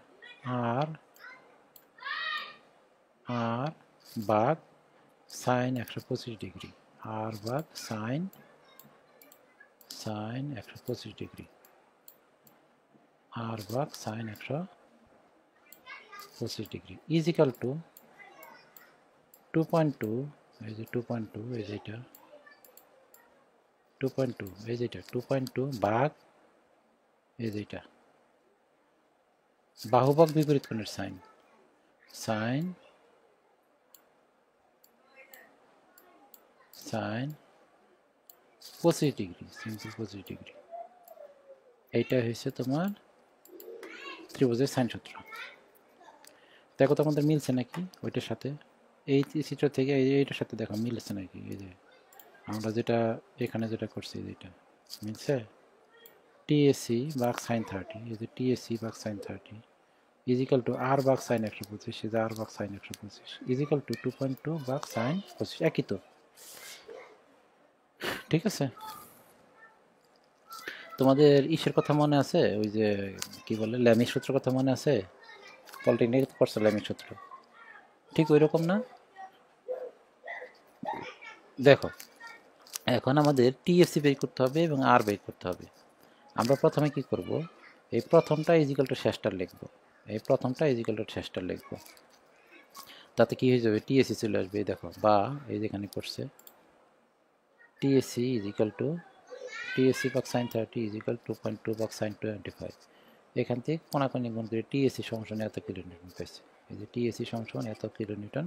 ভাগ সাইন 125 ডিগ্রি, আর ভাগ সাইন 125 ডিগ্রি, আর ভাগ সাইন 125 ডিগ্রি ইজিক্যাল টু 2.2, এই যে 2.2, এই যে এটা 2.2, এই যে এটা 2.2 ভাগ এই যে এটা বাহু ভাগ বিপরীত কোণের সাইন, 25 ডিগ্রি, সিম্পল 25 ডিগ্রি। এইটা হচ্ছে তোমার ত্রিভুজের সাইন সূত্র। দেখো তো আমাদের মিলছে নাকি ওইটার সাথে, এই চিত্র থেকে এইটার সাথে দেখো মিলছে নাকি। এই যে আমরা যেটা এখানে যেটা করছি যেটা মিলছে, টিএসি ভাগ সাইন 30, এই যে টিএসি ভাগ সাইন 30 ইজিক্যাল টু আর ভাগ সাইন 125, এই যে আর ভাগ সাইন 125 ইজিক্যাল টু 2.2 ভাগ সাইন 25, একই তো, ঠিক আছে? তোমাদের ইসের কথা মনে আছে, ওই যে কি বলে ল্যামির সূত্রের কথা মনে আছে? পলিটেকনিকে পড়ছো ল্যামির সূত্র, ঠিক ওই রকম না? দেখো এখন আমাদের টিএসসি বের করতে হবে এবং আর বের করতে হবে। আমরা প্রথমে কি করব, এই প্রথমটা ইজিক্যাল টু শেষটা লিখব, এই প্রথমটা ইজিক্যাল টু শেষটা লিখব, তাতে কি হয়ে যাবে টিএসসি চলে আসবে। এই দেখো বা এই যেখানে করছে টিএসসি ইজিক্যাল টু টিএসসি ভাগ সাইন 30 ইজিক্যাল 2.2 ভাগ সাইন 25। এখান থেকে কোনাকুনি গুণ করে টিএসসি সমান এত কিলোনিউটন পাইছে। এই যে টিএসসি সমান এত কিলোনিউটন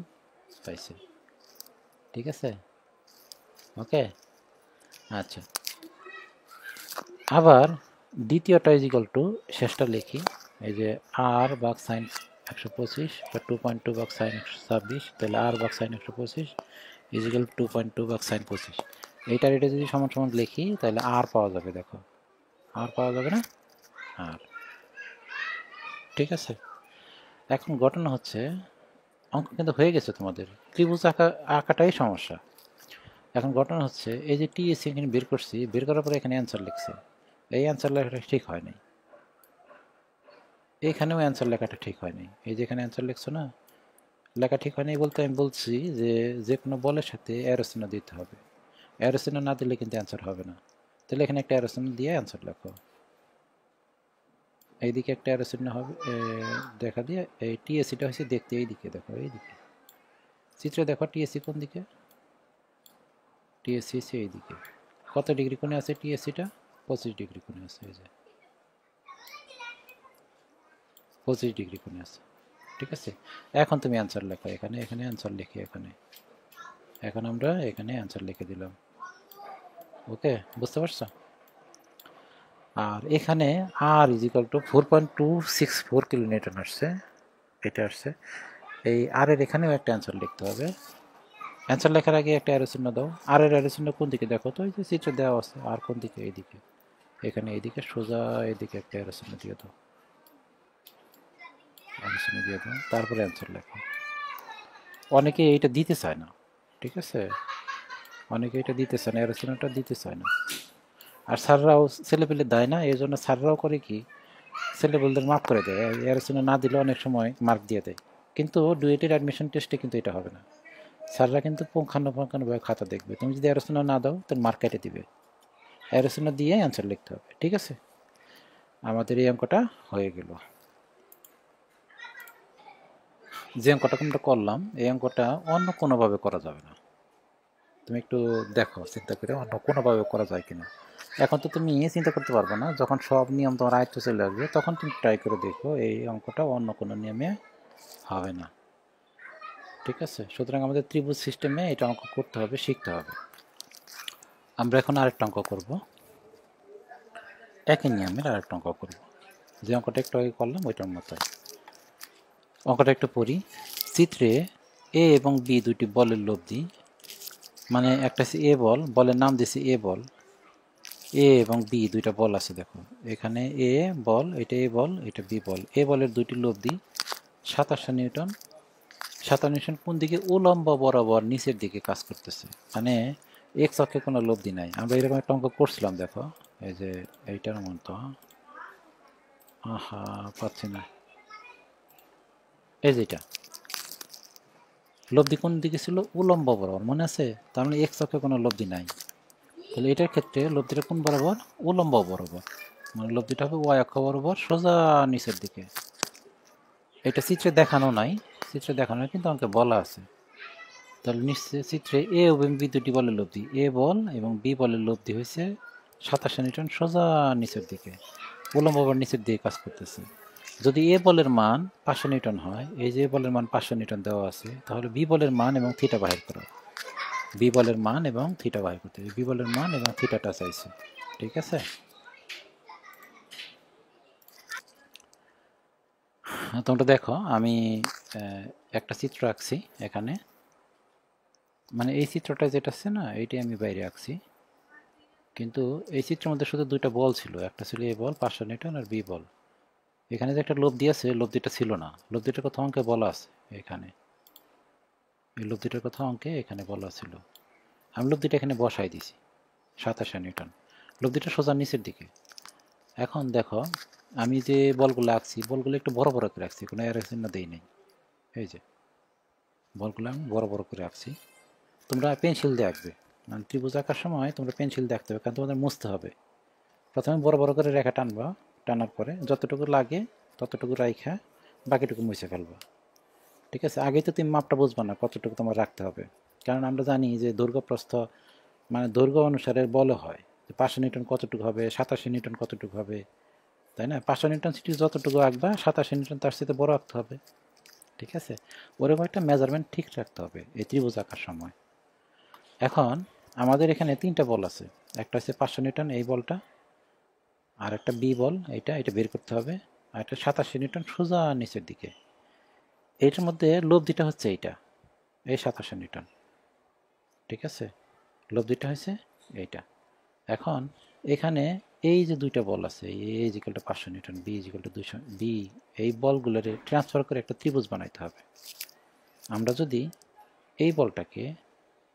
পাইছে। ঠিক আছে, ওকে। আচ্ছা, আবার দ্বিতীয়টা ইজিক্যাল টু শেষটা লিখি, এই যে আর ভাগ সাইন 125 বা 2.2 ভাগ সাইন 126, তাহলে আর ভাগ সাইন 125 ইজিক্যাল 2.2 ভাগ সাইন 25। এইটার এটা যদি সমান সমান লিখি তাহলে আর পাওয়া যাবে। দেখো আর পাওয়া যাবে না, আর ঠিক আছে। এখন ঘটনা হচ্ছে অঙ্ক কিন্তু হয়ে গেছে তোমাদের, ত্রিভুজ আঁকাটাই সমস্যা। এখন ঘটনা হচ্ছে এই যে টিএসসি এখানে বের করছি, বের করার পরে এখানে অ্যান্সার লিখছে, এই অ্যান্সার লেখাটা ঠিক হয় নাই, এখানেও অ্যান্সার লেখাটা ঠিক হয়নি। এই যে এখানে অ্যান্সার লিখছো না, লেখা ঠিক হয়নি বলতে আমি বলছি যে যে কোনো বলের সাথে অ্যারো চিহ্ন দিতে হবে, অ্যারো চিহ্ন না দিলে কিন্তু অ্যান্সার হবে না। তাহলে এখানে একটা অ্যারো চিহ্ন দিয়ে অ্যান্সার লেখো, এইদিকে একটা অ্যারো চিহ্ন হবে দেখা দিয়ে, এই টিএসসিটা হচ্ছে দেখতে এইদিকে, দেখো এইদিকে চিত্রে দেখো টিএসসি কোন দিকে, টিএসসি হচ্ছে এইদিকে। কত ডিগ্রি কোণে আছে টিএসসিটা? 25 ডিগ্রি কোণে আছে, এই যে 25 ডিগ্রি কোণে আছে। ঠিক আছে, এখন তুমি অ্যান্সার লেখো এখানে, এখানে অ্যান্সার লিখি এখানে, এখন আমরা এখানে অ্যান্সার লিখে দিলাম। ওকে, বুঝতে পারছো? আর এখানে আর ইজিক্যাল টু 4.264 কিলোনিউটন আসছে, এটা আসছে। এই আর এর এখানেও একটা অ্যান্সার লিখতে হবে। অ্যান্সার লেখার আগে একটা অ্যারো চিহ্ন দাও। আর এর অ্যারো চিহ্ন কোন দিকে দেখো তো, এই যে চিত্রে দেওয়া আছে, আর কোন দিকে? এইদিকে, এখানে এইদিকে সোজা এইদিকে একটা অ্যারো চিহ্ন দিয়ে দাও, অ্যারো চিহ্ন দিয়ে দাও, তারপরে অ্যান্সার লেখো। অনেকে এইটা দিতে চায় না, ঠিক আছে, অনেকে এটা দিতে চায় না, অ্যারো চিহ্নটা দিতে চায় না। আর স্যাররাও ছেলেপেলে দেয় না, এই জন্য স্যাররাও করে কি ছেলেপেলেদের মাফ করে দেয়, এর জন্য না দিলে অনেক সময় মার্ক দিয়ে দেয়। কিন্তু ডুয়েটের অ্যাডমিশন টেস্টে কিন্তু এটা হবে না, স্যাররা কিন্তু পুঙ্খানুপুঙ্খানুভাবে খাতা দেখবে, তুমি যদি অ্যারোসোনা না দাও তাহলে মার্ক কেটে দিবে। অ্যারোসোনা দিয়ে অ্যান্সার লিখতে হবে, ঠিক আছে। আমাদের এই অঙ্কটা হয়ে গেল। যে অঙ্কটা আমরা করলাম এই অঙ্কটা অন্য কোনোভাবে করা যাবে না, তুমি একটু দেখো চিন্তা করে অন্য কোনোভাবে করা যায় কিনা। এখন তো তুমি চিন্তা করতে পারবে না, যখন সব নিয়ম তোমার আয়ত্ত চলে আসবে তখন তুমি ট্রাই করে দেখো এই অঙ্কটা অন্য কোনো নিয়মে হবে না। ঠিক আছে, সুতরাং আমাদের ত্রিভুজ সিস্টেমে এটা অঙ্ক করতে হবে, শিখতে হবে। আমরা এখন আরেকটা অঙ্ক করব, একই নিয়মের আরেকটা অঙ্ক করব, যে অঙ্কটা একটু আগে করলাম ওইটার মতো। অঙ্কটা একটু পড়ি। চিত্রে এ এবং বি দুটি বলের লব্ধি, মানে একটা এ বল, বলের নাম দিয়েছি এ বল, এ এবং বি দুইটা বল আছে। দেখো এখানে এ বল, এটা এ বল, এটা বি বল। এ বলের দুইটি লব্ধি 27 নিউটন। 27 নিউটন কোন দিকে? উলম্ব বরাবর নিচের দিকে কাজ করতেছে, মানে এক্স অক্ষে কোনো লব্ধি নাই। আমরা এরকম একটা অঙ্ক করছিলাম, দেখো এই যে এইটার মতো, আহা পাচ্ছি না, এই যেটা লব্ধি কোন দিকে ছিল? উলম্ব বরাবর, মনে আছে? তার মানে এক্স অক্ষে কোনো লব্ধি নাই। তাহলে এটার ক্ষেত্রে লব্ধিটা কোন বরাবর? উলম্ব বরাবর, মানে লব্ধিটা হবে ওয়াই অক্ষ বরাবর সোজা নিচের দিকে। এটা চিত্রে দেখানো নাই, চিত্রে দেখানো নাই কিন্তু অঙ্কে বলা আছে। তাহলে নিশ্চয় চিত্রে এ এবং বি দুটি বলের লব্ধি, এ বল এবং বি বলের লব্ধি হয়েছে 27 নিউটন সোজা নিচের দিকে, উলম্ব বরাবর নিচের দিকে কাজ করতেছে। যদি এ বলের মান 500 নিউটন হয়, এই যে বলের মান 500 নিউটন দেওয়া আছে, তাহলে বি বলের মান এবং থিটা বাহির করো। বি বলের মান এবং থিটা বাহির করতে হবে, বি বলের মান এবং থিটাটা চাইছে, ঠিক আছে। তোমরা দেখো আমি একটা চিত্র আঁকছি এখানে, মানে এই চিত্রটা যেটা আছে না এইটাই আমি বাইরে আঁকছি, কিন্তু এই চিত্রের মধ্যে শুধু দুইটা বল ছিল, একটা ছিল এ বল 500 নিউটন আর বি বল। এখানে যে একটা লব্ধি আছে, লব্ধিটা ছিল না, লব্ধিটার কথা অঙ্কে বলা আছে এখানে, এই লব্ধিটার কথা অঙ্কে এখানে বলা ছিল। আমি লব্ধিটা এখানে বসাই দিছি 27 নিউটন, লব্ধিটা সোজা নিচের দিকে। এখন দেখো আমি যে বলগুলো আঁকছি, বলগুলো একটু বড় বড় করে রাখছি, কোনো এর চিহ্ন দেই নাই, এই যে বলগুলো আমি বড় বড় করে আঁকছি। তোমরা পেন্সিল দিয়ে আঁকবে, মানে ত্রিভুজ আঁকার সময় তোমরা পেন্সিল দিয়ে আঁকতে হবে, কারণ তোমাদের মুছতে হবে। প্রথমে বড় বড় করে রেখা টানবা, টানার পরে যতটুকু লাগে ততটুকু রাইখা বাকিটুকু মুছে ফেলবা। ঠিক আছে, আগেই তো তুমি মাপটা বুঝবা না কতটুকু তোমার রাখতে হবে, কারণ আমরা জানি যে দৈর্ঘ্য প্রস্থ মানে দৈর্ঘ্য অনুসারে বল হয় যে 500 নিউটন কতটুকু হবে, 87 নিউটন কতটুকু হবে, তাই না? 500 নিউটন সিটি যতটুকু আঁকবা 87 নিউটন তার সাথে বড় আঁকতে হবে। ঠিক আছে, ওরকম একটা মেজারমেন্ট ঠিক রাখতে হবে এই ত্রিভুজ আঁকার সময়। এখন আমাদের এখানে 3টা বল আছে, একটা হচ্ছে 500 নিউটন এই বলটা, আর একটা বি বল এটা বের করতে হবে, আর একটা 87 নিউটন সোজা নিচের দিকে। এইটার মধ্যে লব্ধিটা হচ্ছে এইটা, এই 87 নিউটন। ঠিক আছে, লব্ধিটা হচ্ছে এইটা। এখন এখানে এই যে দুইটা বল আছে, A equal to 500 newton, B equal to 200 B, এই বলগুলোর ট্রান্সফার করে একটা ত্রিভুজ বানাইতে হবে। আমরা যদি এই বলটাকে,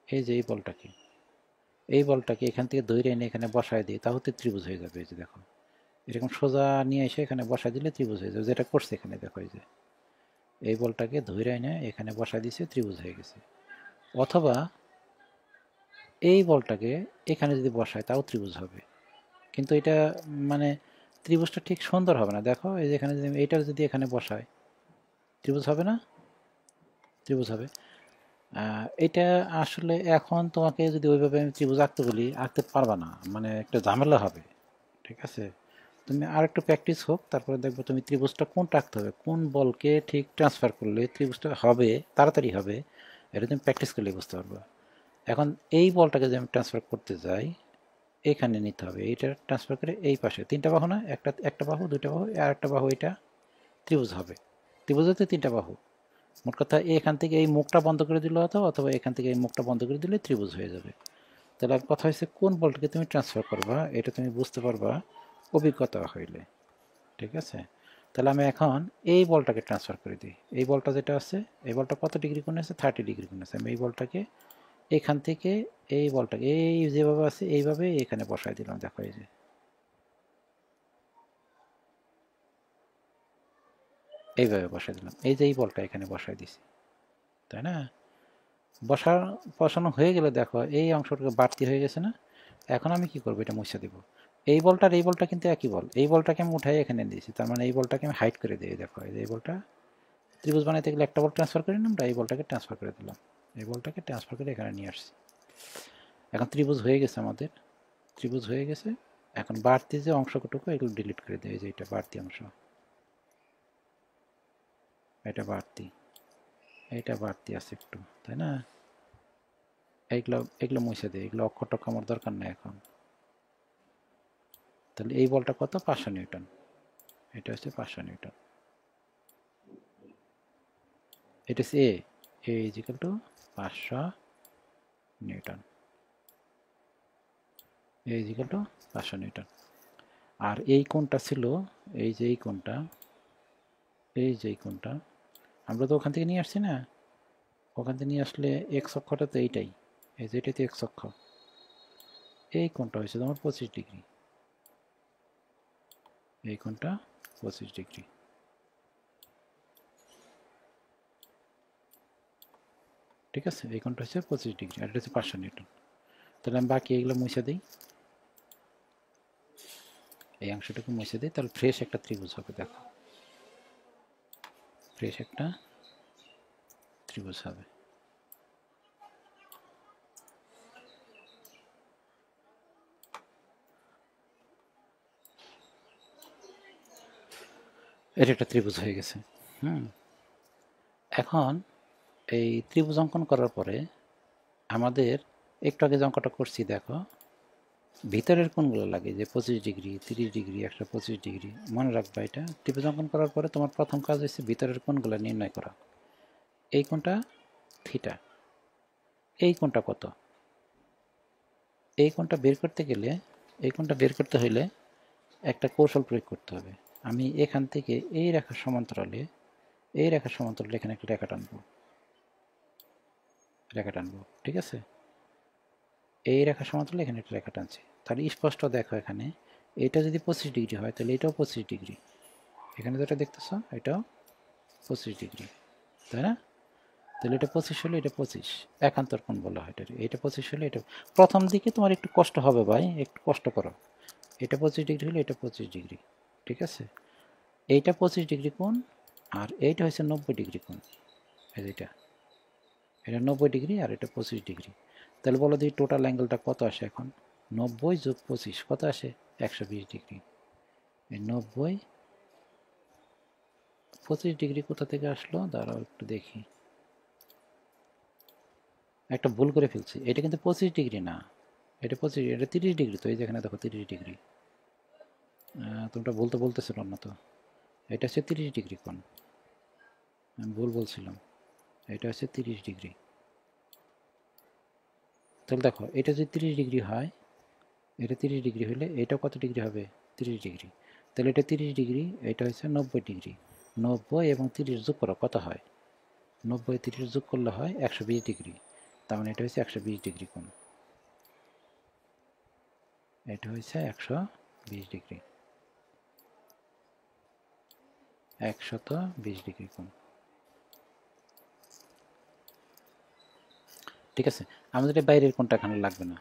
এই যে এই বলটাকে এখান থেকে ধরে এনে এখানে বসায় দিই, তাহলে ত্রিভুজ হয়ে যাবে। এই যে দেখো, এরকম সোজা নিয়ে এসে এখানে বসায় দিলে ত্রিভুজ হয়ে যাবে, যেটা করছে এখানে দেখো। এই যে এই বলটাকে ধরে এনে এখানে বসায় দিয়েছে, ত্রিভুজ হয়ে গেছে। অথবা এই বলটাকে এখানে যদি বসায় তাও ত্রিভুজ হবে, কিন্তু এটা মানে ত্রিভুজটা ঠিক সুন্দর হবে না। দেখো এই যে এখানে যদি এইটা যদি এখানে বসায়, ত্রিভুজ হবে না? ত্রিভুজ হবে। এটা আসলে এখন তোমাকে যদি ওইভাবে আমি ত্রিভুজ আঁকতে বলি, আঁকতে পারবা না, মানে একটা ঝামেলা হবে। ঠিক আছে, তুমি আর একটু প্র্যাকটিস হোক, তারপরে দেখবো তুমি ত্রিভুজটা কোনটা আঁকতে হবে, কোন বলকে ঠিক ট্রান্সফার করলে ত্রিভুজটা হবে, তাড়াতাড়ি হবে, এটা তুমি প্র্যাকটিস করলে বুঝতে পারবা। এখন এই বলটাকে যদি আমি ট্রান্সফার করতে যাই, এখানে নিতে হবে, এইটা ট্রান্সফার করে এই পাশে 3টা বাহু না, একটা বাহু, 2টা বাহু আর একটা বাহু, এটা ত্রিভুজ হবে। ত্রিভুজ হতে 3টা বাহু। মোট কথা এখান থেকে এই মুখটা বন্ধ করে দিলে হতো, অথবা এখান থেকে এই মুখটা বন্ধ করে দিলে ত্রিভুজ হয়ে যাবে। তাহলে কথা হচ্ছে কোন বলটাকে তুমি ট্রান্সফার করবা, এটা তুমি বুঝতে পারবা অভিজ্ঞতা হইলে। ঠিক আছে, তাহলে আমি এখন এই বলটাকে ট্রান্সফার করে দিই। এই বলটা যেটা আছে, এই বলটা কত ডিগ্রি কোণে আছে? 30 ডিগ্রি কোণে আছে। আমি এই বলটাকে এখান থেকে এই বলটাকে এই যেভাবে আছে এইভাবে এখানে বসাই দিলাম। দেখো এই যে এইভাবে বসাই দিলাম, এই যে এই বলটা এখানে বসাই দিছি, তাই না? বসানো হয়ে গেলে দেখো এই অংশটাকে বাড়তি হয়ে গেছে না? এখন আমি কি করবো, এটা মুছে দিব। এই বলটার এই বলটা কিন্তু একই বল, এই বলটাকে আমি উঠাই এখানে দিয়েছি, তার মানে এই বলটাকে আমি হাইড করে দিই। দেখো এই যে এই বলটা ত্রিভুজ বানাইতে গেলে একটা বল ট্রান্সফার করি না আমরা, এই বলটাকে ট্রান্সফার করে দিলাম, এই বলটাকে ট্রান্সফার করে এখানে নিয়ে আসছি। এখন ত্রিভুজ হয়ে গেছে আমাদের, ত্রিভুজ হয়ে গেছে। এখন বাড়তি যে অংশটুকু এগুলো ডিলিট করে দেয়, যে এটা বাড়তি অংশ, এটা বাড়তি, এটা বাড়তি আছে একটু, তাই না? এইগুলো এগুলো মুছে দেয়, এগুলো অক্ষর টক্ষ আমার দরকার নেই এখন। তাহলে এই বলটা কত? 500 নিউটন, এটা হচ্ছে 500 নিউটন। এটা হচ্ছে এ equal to 500 Newton, A equal to 500 Newton. আর এই কোণটা ছিল, এই যে এই কোণটা, এই যে এই কোণটা আমরা তো ওখান থেকে নিয়ে আসছি না, ওখান থেকে নিয়ে আসলে এক্স অক্ষটা তো এইটাই, এই যে এটাই তো এক্স অক্ষ। এই কোণটা হয়েছে তোমার 25 ডিগ্রি, এই কোণটা 25 ডিগ্রি। ঠিক আছে, এই কোণটা হচ্ছে 25 ডিগ্রি, আর এটা হচ্ছে 500 নিউটন। তাহলে আমি বাকি এগুলো মুছে দিই, এই অংশটাকে মুছে দিই, তাহলে ফ্রেশ একটা ত্রিভুজ হবে। দেখো ফ্রেশ একটা ত্রিভুজ হবে। এটা একটা ত্রিভুজ হয়ে গেছে। হুম, এখন এই ত্রিভুজ অঙ্কন করার পরে আমাদের একটু আগে যে অঙ্কটা করছি, দেখো ভিতরের কোণগুলো লাগে যে 25 ডিগ্রি, 30 ডিগ্রি, 125 ডিগ্রি, মনে রাখবা। এটা ত্রিভুজ অঙ্কন করার পরে তোমার প্রথম কাজ হচ্ছে ভিতরের কোণগুলো নির্ণয় করা। এই কোণটা থিটা, এই কোণটা কত? এই কোণটা বের করতে গেলে, এই কোণটা বের করতে হলে একটা কৌশল প্রয়োগ করতে হবে। আমি এখান থেকে এই রেখার সমান্তরালে, এই রেখার সমান্তরালে এখানে একটা রেখা টানবো, রেখা টানবো। ঠিক আছে, এই রেখার সমান্তরালে এখানে একটা রেখা টানছি। তাহলে স্পষ্ট দেখো এখানে এটা যদি 25 ডিগ্রি হয় তাহলে এটাও 25 ডিগ্রি, এখানে যেটা দেখতেছ এটাও 25 ডিগ্রি, তাই না? তাহলে এটা 25 হলে এটা 25 একান্তর কোণ বলা হয় এটা 25 হলে এটা প্রথম দিকে তোমার একটু কষ্ট হবে ভাই, একটু কষ্ট করো। এটা 25 ডিগ্রি হলে এটা 25 ডিগ্রি, ঠিক আছে। এইটা 25 ডিগ্রি কোণ আর এইটা হচ্ছে 90 ডিগ্রি কোণ। এই যে এটা 90 ডিগ্রি আর এটা 25 ডিগ্রি। তাহলে বলো দিই টোটাল অ্যাঙ্গেলটা কত আসে এখন? 90 যোগ 25 কত আসে? 120 ডিগ্রি। এই 90 25 ডিগ্রি কোথা থেকে আসলো দাঁড়াও একটু দেখি, একটা ভুল করে ফেলছি। এটা কিন্তু 25 ডিগ্রি না, এটা 25, এটা 30 ডিগ্রি। তো এই যেখানে দেখো 30 ডিগ্রি, তোমরা বলতেছিল না তো। এটা হচ্ছে 30 ডিগ্রি কোণ, আমি ভুল বলছিলাম। এটা হচ্ছে 30 ডিগ্রি। তাহলে দেখো এটা যদি 30 ডিগ্রি হয়, এটা 30 ডিগ্রি হলে এটা কত ডিগ্রি হবে? 30 ডিগ্রি। তাহলে এটা 30 ডিগ্রি, এটা হচ্ছে 90 ডিগ্রি। 90 এবং 30 যোগ করো কত হয়? 90 30 যোগ করলে হয় 120 ডিগ্রি। তার মানে এটা হচ্ছে 120 ডিগ্রি কোণ। এটা হচ্ছে 120 ডিগ্রি, 120 ডিগ্রি কোণ, ঠিক আছে। আমাদের এই বাইরের কোণটা এখানে লাগবে না,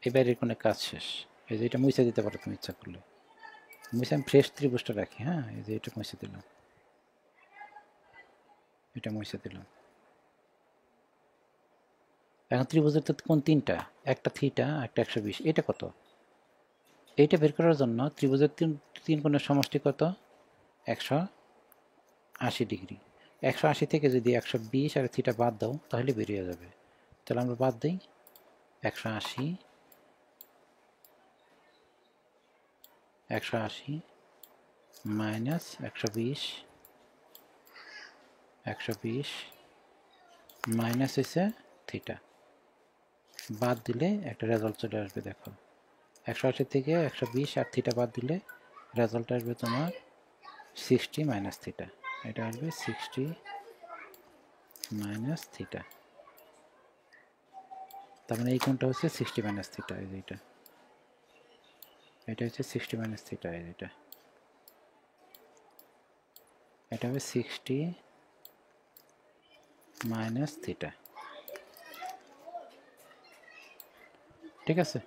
এই বাইরের কোণে কাজ শেষ। এই যে এটা মুছে দিতে পারো তুমি ইচ্ছা করলে, মুছে আমি ফ্রেশ ত্রিভুজটা রাখি। হ্যাঁ, এই যে এটা মুছে দিলাম, এটা মুছে দিলাম। এখন ত্রিভুজের তো কোণ তিনটা, একটা থিটা একটা 120, এটা কত? এইটা বের করার জন্য ত্রিভুজের তিন কোণের সমষ্টি কত? 180 ডিগ্রি। 180 থেকে যদি 120 আর থিটা বাদ দাও তাহলে বেরিয়ে যাবে। তাহলে আমরা বাদ দিই 180, 180 মাইনাস 120, 120 মাইনাস হচ্ছে থিটা, বাদ দিলে একটা রেজাল্ট চলে আসবে। দেখো 180 থেকে 120 আর থিটা বাদ দিলে রেজাল্ট আসবে তোমার 60 মাইনাস থিটা। এটা আসবে 60 মাইনাস থিটা। তার মানে এই কোণটা হচ্ছে 60 মাইনাস থিটা। এই যে এটা হচ্ছে 60 মাইনাস থিটা। এই যেটা এটা হবে 60 মাইনাস থিটা, ঠিক আছে।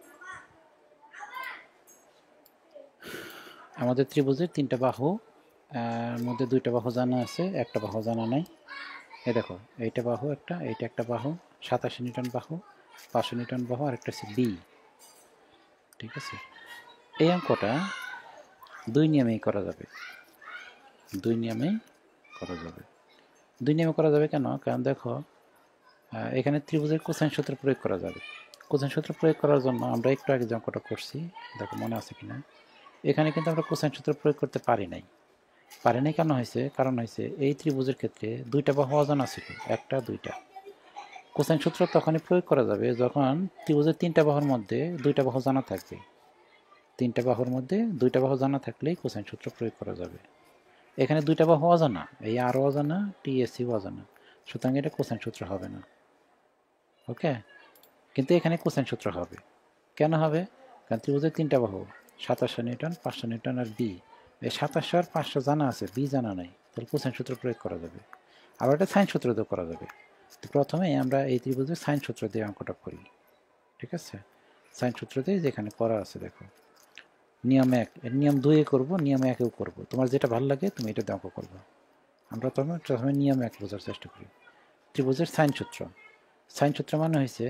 আমাদের ত্রিভুজের তিনটা বাহু মধ্যে দুইটা বাহু জানা আছে, একটা বাহু জানা নাই। এই দেখো এইটা বাহু একটা, এইটা একটা বাহু, 87 নিউটন বাহু, 500 নিউটন বাহু, আর একটা হচ্ছে বি, ঠিক আছে। এই অঙ্কটা দুই নিয়মেই করা যাবে, দুই নিয়মেই করা যাবে। দুই নিয়মে করা যাবে কেন? কারণ দেখো এখানে ত্রিভুজের কোসাইন সূত্র প্রয়োগ করা যাবে। কোসাইন সূত্র প্রয়োগ করার জন্য আমরা একটু আগে যে অঙ্কটা করছি, দেখো মনে আছে কিনা, এখানে কিন্তু আমরা কোসাইন সূত্র প্রয়োগ করতে পারি নাই। কেন হয়েছে? কারণ হয়েছে এই ত্রিভুজের ক্ষেত্রে দুইটা বাহু অজানা ছিল, একটা দুইটা। কোসাইন সূত্র তখনই প্রয়োগ করা যাবে যখন ত্রিভুজের তিনটা বাহুর মধ্যে দুইটা বাহু জানা থাকবে। তিনটা বাহুর মধ্যে দুইটা বাহু জানা থাকলেই কোসাইন সূত্র প্রয়োগ করা যাবে। এখানে দুইটা বাহু অজানা, এই আরও অজানা, টিএসিও অজানা, সুতরাং এটা কোসাইন সূত্র হবে না। ওকে, কিন্তু এখানে কোসাইন সূত্র হবে। কেন হবে? কারণ ত্রিভুজের তিনটা বাহু, 2700 নিউটন, 500 নিউটন আর বি। এই 2700 আর 500 জানা আছে, বি জানা নাই, তাহলে কোসাইন সূত্র প্রয়োগ করা যাবে। আবার এটা সাইন সূত্র দিয়েও করা যাবে। তো প্রথমে আমরা এই ত্রিভুজের সাইন সূত্র দিয়ে অঙ্কটা করি, ঠিক আছে। সাইন সূত্র দিয়ে যেখানে করা আছে দেখো, নিয়ম 1, এর নিয়ম 2 এ করবো, নিয়ম 1 এও করবো, তোমার যেটা ভালো লাগে তুমি এটা দিয়ে অঙ্ক করবো। আমরা প্রথমে নিয়ম 1 বোঝার চেষ্টা করি। ত্রিভুজের সাইন সূত্র, সাইন সূত্র মানে হয়েছে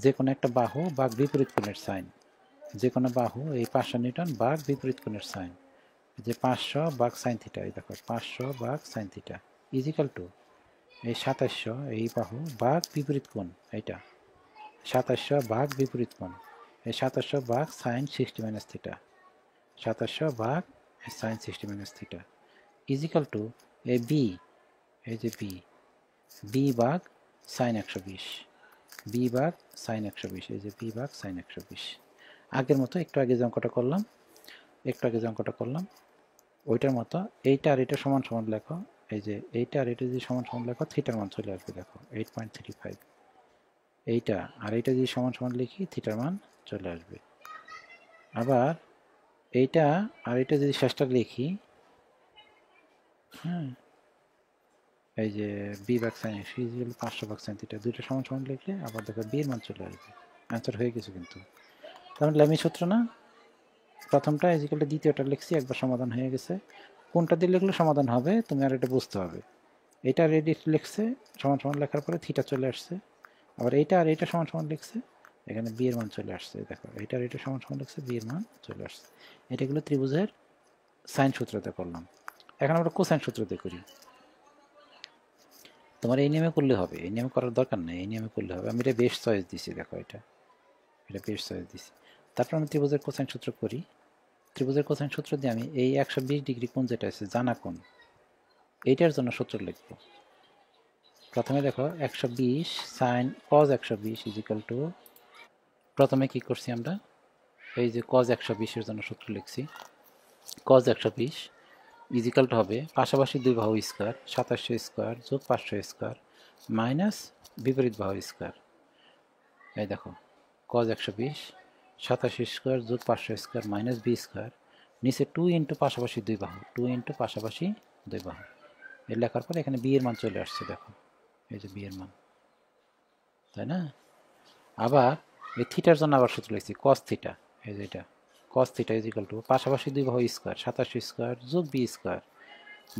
যে কোনো একটা বাহু বা বিপরীত কোণের সাইন। যে কোনো বাহু, এই 500 নিউটন বা বিপরীত কোণের সাইন, যে 500 ভাগ সাইন থিটা, এই দেখো 500 ভাগ সাইন থিটা ইজিক্যাল টু এই 2700 এই বাহু ভাগ বিপরীত কোণ, এইটা 2700 ভাগ বিপরীত কোণ, এই 2700 ভাগ সাইন 60 মাইনাস থিটা, 2700 ভাগ sine 60 minus theta equal to এই বি, এই যে বি, বি ভাগ সাইন 120, বি ভাগ সাইন 120, এই যে বি ভাগ সাইন 120। আগের মতো একটু আগে যে অঙ্কটা করলাম, ওইটার মতো এইটা আর এটা সমান সমান লেখো। এই যে এইটা আর এটা যদি সমান সমান লেখো, থিটার মান চলে আসবে। দেখো 8.35, এইটা আর এইটা যদি সমান সমান লিখি, থিটার মান চলে আসবে। আবার এইটা আর এটা যদি শেষটা লিখি, হ্যাঁ, এই যে বি ভাগ সাইন এক্স ইকুয়াল 500 ভাগ সাইন থিটা, দুইটা সমান সমান লিখলে আবার দেখো বি এর মান চলে আসবে। অ্যান্সার হয়ে গেছে কিন্তু। তাহলে ল্যামি সূত্র না, প্রথমটা ইজিক্যালটা দ্বিতীয়টা লিখছি, একবার সমাধান হয়ে গেছে। কোনটা দিয়ে লিখলে সমাধান হবে তুমি আর এটা বুঝতে হবে। এটা রেডি লিখছে সমান সমান লেখার পরে থিটা চলে আসছে, আবার এইটা আর এইটা সমান সমান লিখছে, এখানে বি এর মান চলে আসছে। দেখো এইটা আর এইটা সমান সমান লিখছে, বি এর মান চলে আসছে। এটাগুলো ত্রিভুজের সাইন সূত্রতে করলাম। এখন আমরা কোসাইন সূত্রতে করি। তোমার এই নিয়মে করলে হবে, এই নিয়মে করার দরকার নেই, এই নিয়মে করলে হবে। আমি এটা বেস্ট চয়েস দিছি, দেখো এটা বেস্ট চয়েস দিছি। তারপর আমি ত্রিভুজের কোসাইন সূত্র করি। ত্রিভুজের কোসাইন সূত্র দিয়ে আমি এই 120 ডিগ্রি কোণ যেটা আছে জানা কোণ, এইটার জন্য সূত্র লিখব। প্রথমে দেখো 120 সাইন কজ 120 ইজিক্যাল টু, প্রথমে কি করছি আমরা, এই যে কজ 120 এর জন্য সূত্র লিখছি। কজ 120 ইজিক্যাল টু হবে পাশাপাশি দুই বাহু স্কোয়ার 2700 স্কোয়ার যোগ 500 স্কোয়ার মাইনাস বিপরীত বাহু স্কোয়ার। এই দেখো কজ 120 27 স্কোয়ার যোগ 500 স্কোয়ার মাইনাস বি স্কোয়ার, নিচে 2 ইন্টু পাশাপাশি দুই বাহু, 2 ইন্টু পাশাপাশি দুই বাহু। এই লেখার পরে এখানে বি এর মান চলে আসছে, দেখো এই যে বি এর মান, তাই না? আবার এই থিটার জন্য আবার সূত্র লিখছি কস থিটা, এই যে এটা cos theta is equal two পাশাপাশি দুই বাহু স্কোয়ার 27 স্কোয়ার যোগ বি স্কোয়ার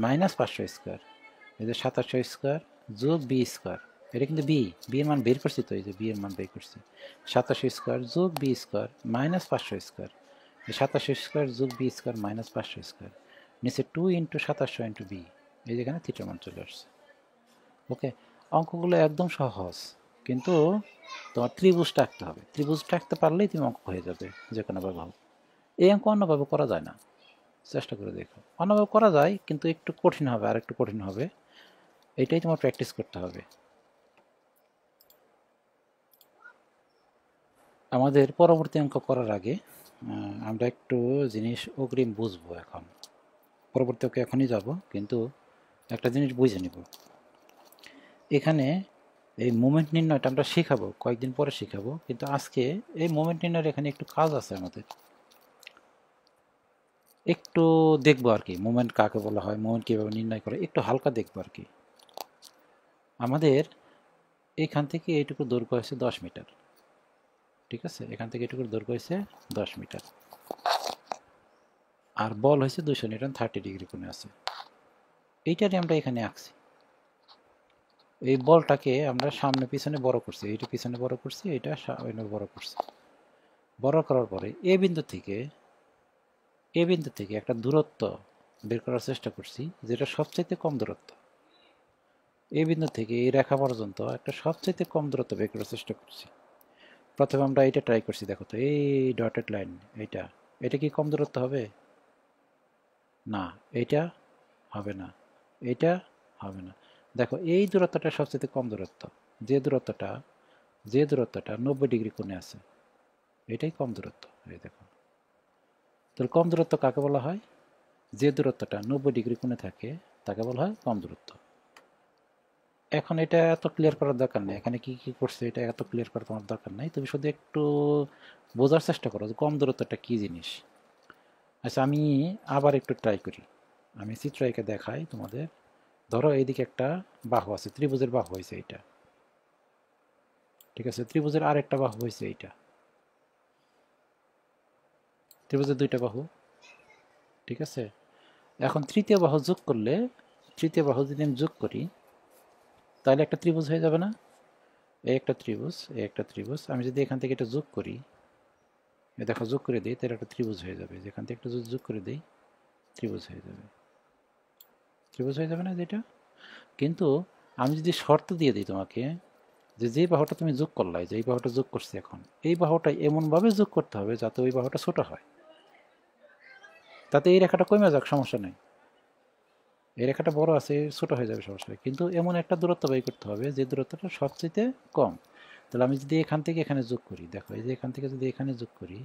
মাইনাস 500 স্কোয়ার, এই যে 2700 স্কোয়ার যোগ বি স্কোয়ার। এটা কিন্তু বি এর মান বের করছি, তো এই যে বি এর মান বের করছি 2700 স্কোয়ার যোগ B square minus 500 square, 2700 square যোগ বি স্কোয়ার মাইনাস 500 স্কোয়ার, নিচে 2 ইন্টু 2700 ইন্টু বি, এই যেখানে থিটার মান চলে আসছে। ওকে, অঙ্কগুলো একদম সহজ, কিন্তু তোমার ত্রিভুজটা আঁকতে হবে। ত্রিভুজটা আঁকতে পারলেই তুমি অঙ্ক হয়ে যাবে যে কোনোভাবে হোক। এই অঙ্ক অন্যভাবে করা যায় না, চেষ্টা করে দেখো। অন্যভাবে করা যায় কিন্তু একটু কঠিন হবে, আর একটু কঠিন হবে, এটাই তোমার প্র্যাকটিস করতে হবে। আমাদের পরবর্তী অঙ্ক করার আগে আমরা একটু জিনিস অগ্রিম বুঝবো। এখন পরবর্তী অঙ্কে এখনই যাব, কিন্তু একটা জিনিস বুঝে নিব। এখানে এই মোমেন্ট নির্ণয়টা আমরা শেখাবো, কয়েকদিন পরে শেখাবো, কিন্তু আজকে এই মোমেন্ট নির্ণয়ের এখানে একটু কাজ আছে আমাদের, একটু দেখবো আর কি। মোমেন্ট কাকে বলা হয়, মোমেন্ট কীভাবে নির্ণয় করে, একটু হালকা দেখবো আর কি। আমাদের এখান থেকে এইটুকু দৈর্ঘ্য হয়েছে 10 মিটার, ঠিক আছে? এখান থেকে এইটুকুর দৈর্ঘ্য হয়েছে 10 মিটার, আর বল হয়েছে 200 নিউটন 30 ডিগ্রি কোণে আছে। এইটারই আমরা এখানে আঁকছি। এই বলটাকে আমরা সামনে পিছনে বড় করছি, এইটা পিছনে বড় করছি, এইটা সামনে বড় করছি। বড় করার পরে এ বিন্দু থেকে একটা দূরত্ব বের করার চেষ্টা করছি, যেটা সবচাইতে কম দূরত্ব। এই বিন্দু থেকে এই রেখা পর্যন্ত একটা সবচাইতে কম দূরত্ব বের করার চেষ্টা করছি। প্রথমে আমরা এটা ট্রাই করছি, দেখো তো এই ডটেড লাইন, এটা কি কম দূরত্ব হবে? না, এটা হবে না, এটা হবে না। দেখো এই দূরত্বটা সবচেয়ে কম দূরত্ব, যে দূরত্বটা 90 ডিগ্রি কোণে আছে, এটাই কম দূরত্ব। এই দেখো, তাহলে কম দূরত্ব কাকে বলা হয়? যে দূরত্বটা 90 ডিগ্রি কোণে থাকে তাকে বলা হয় কম দূরত্ব। এখন এটা এত ক্লিয়ার করার দরকার নেই, এখানে কি কি করছে এটা এত ক্লিয়ার করার তোমার দরকার নাই। তুমি শুধু একটু বোঝার চেষ্টা করো যে কম দূরত্বটা কি জিনিস। আচ্ছা, আমি আবার একটু ট্রাই করি, আমি চিত্র এঁকে দেখাই তোমাদের। ধরো এইদিকে একটা বাহু আছে, ত্রিভুজের বাহু হয়েছে এইটা, ঠিক আছে? ত্রিভুজের আরেকটা বাহু হয়েছে এইটা, ত্রিভুজের দুইটা বাহু, ঠিক আছে? এখন তৃতীয় বাহু যোগ করলে, তৃতীয় বাহু যদি আমি যোগ করি তাহলে একটা ত্রিভুজ হয়ে যাবে না? এই একটা ত্রিভুজ, এই একটা ত্রিভুজ। আমি যদি এখান থেকে এটা যোগ করি, দেখো যোগ করে দিই, তাহলে একটা ত্রিভুজ হয়ে যাবে। যেখান থেকে একটা যোগ করে দিই, ত্রিভুজ হয়ে যাবে। ত্রিভুজ হয়ে যাবে না যেটা? কিন্তু আমি যদি শর্ত দিয়ে দিই তোমাকে, যে বাহুটা তুমি যোগ করলাই, যে এই বাহুটা যোগ করছি, এখন এই বাহুটা এমনভাবে যোগ করতে হবে যাতে ওই বাহুটা ছোট হয়, তাতে এই রেখাটা কমে যাক, সমস্যা নেই। এই রেখাটা বড় আছে, ছোট হয়ে যাবে, সমস্যা নেই। কিন্তু এমন একটা দূরত্ব বের করতে হবে যে দূরত্বটা সবচেয়ে কম। তাহলে আমি যদি এখান থেকে এখানে যোগ করি, দেখো এই যে এখান থেকে যদি এখানে যোগ করি,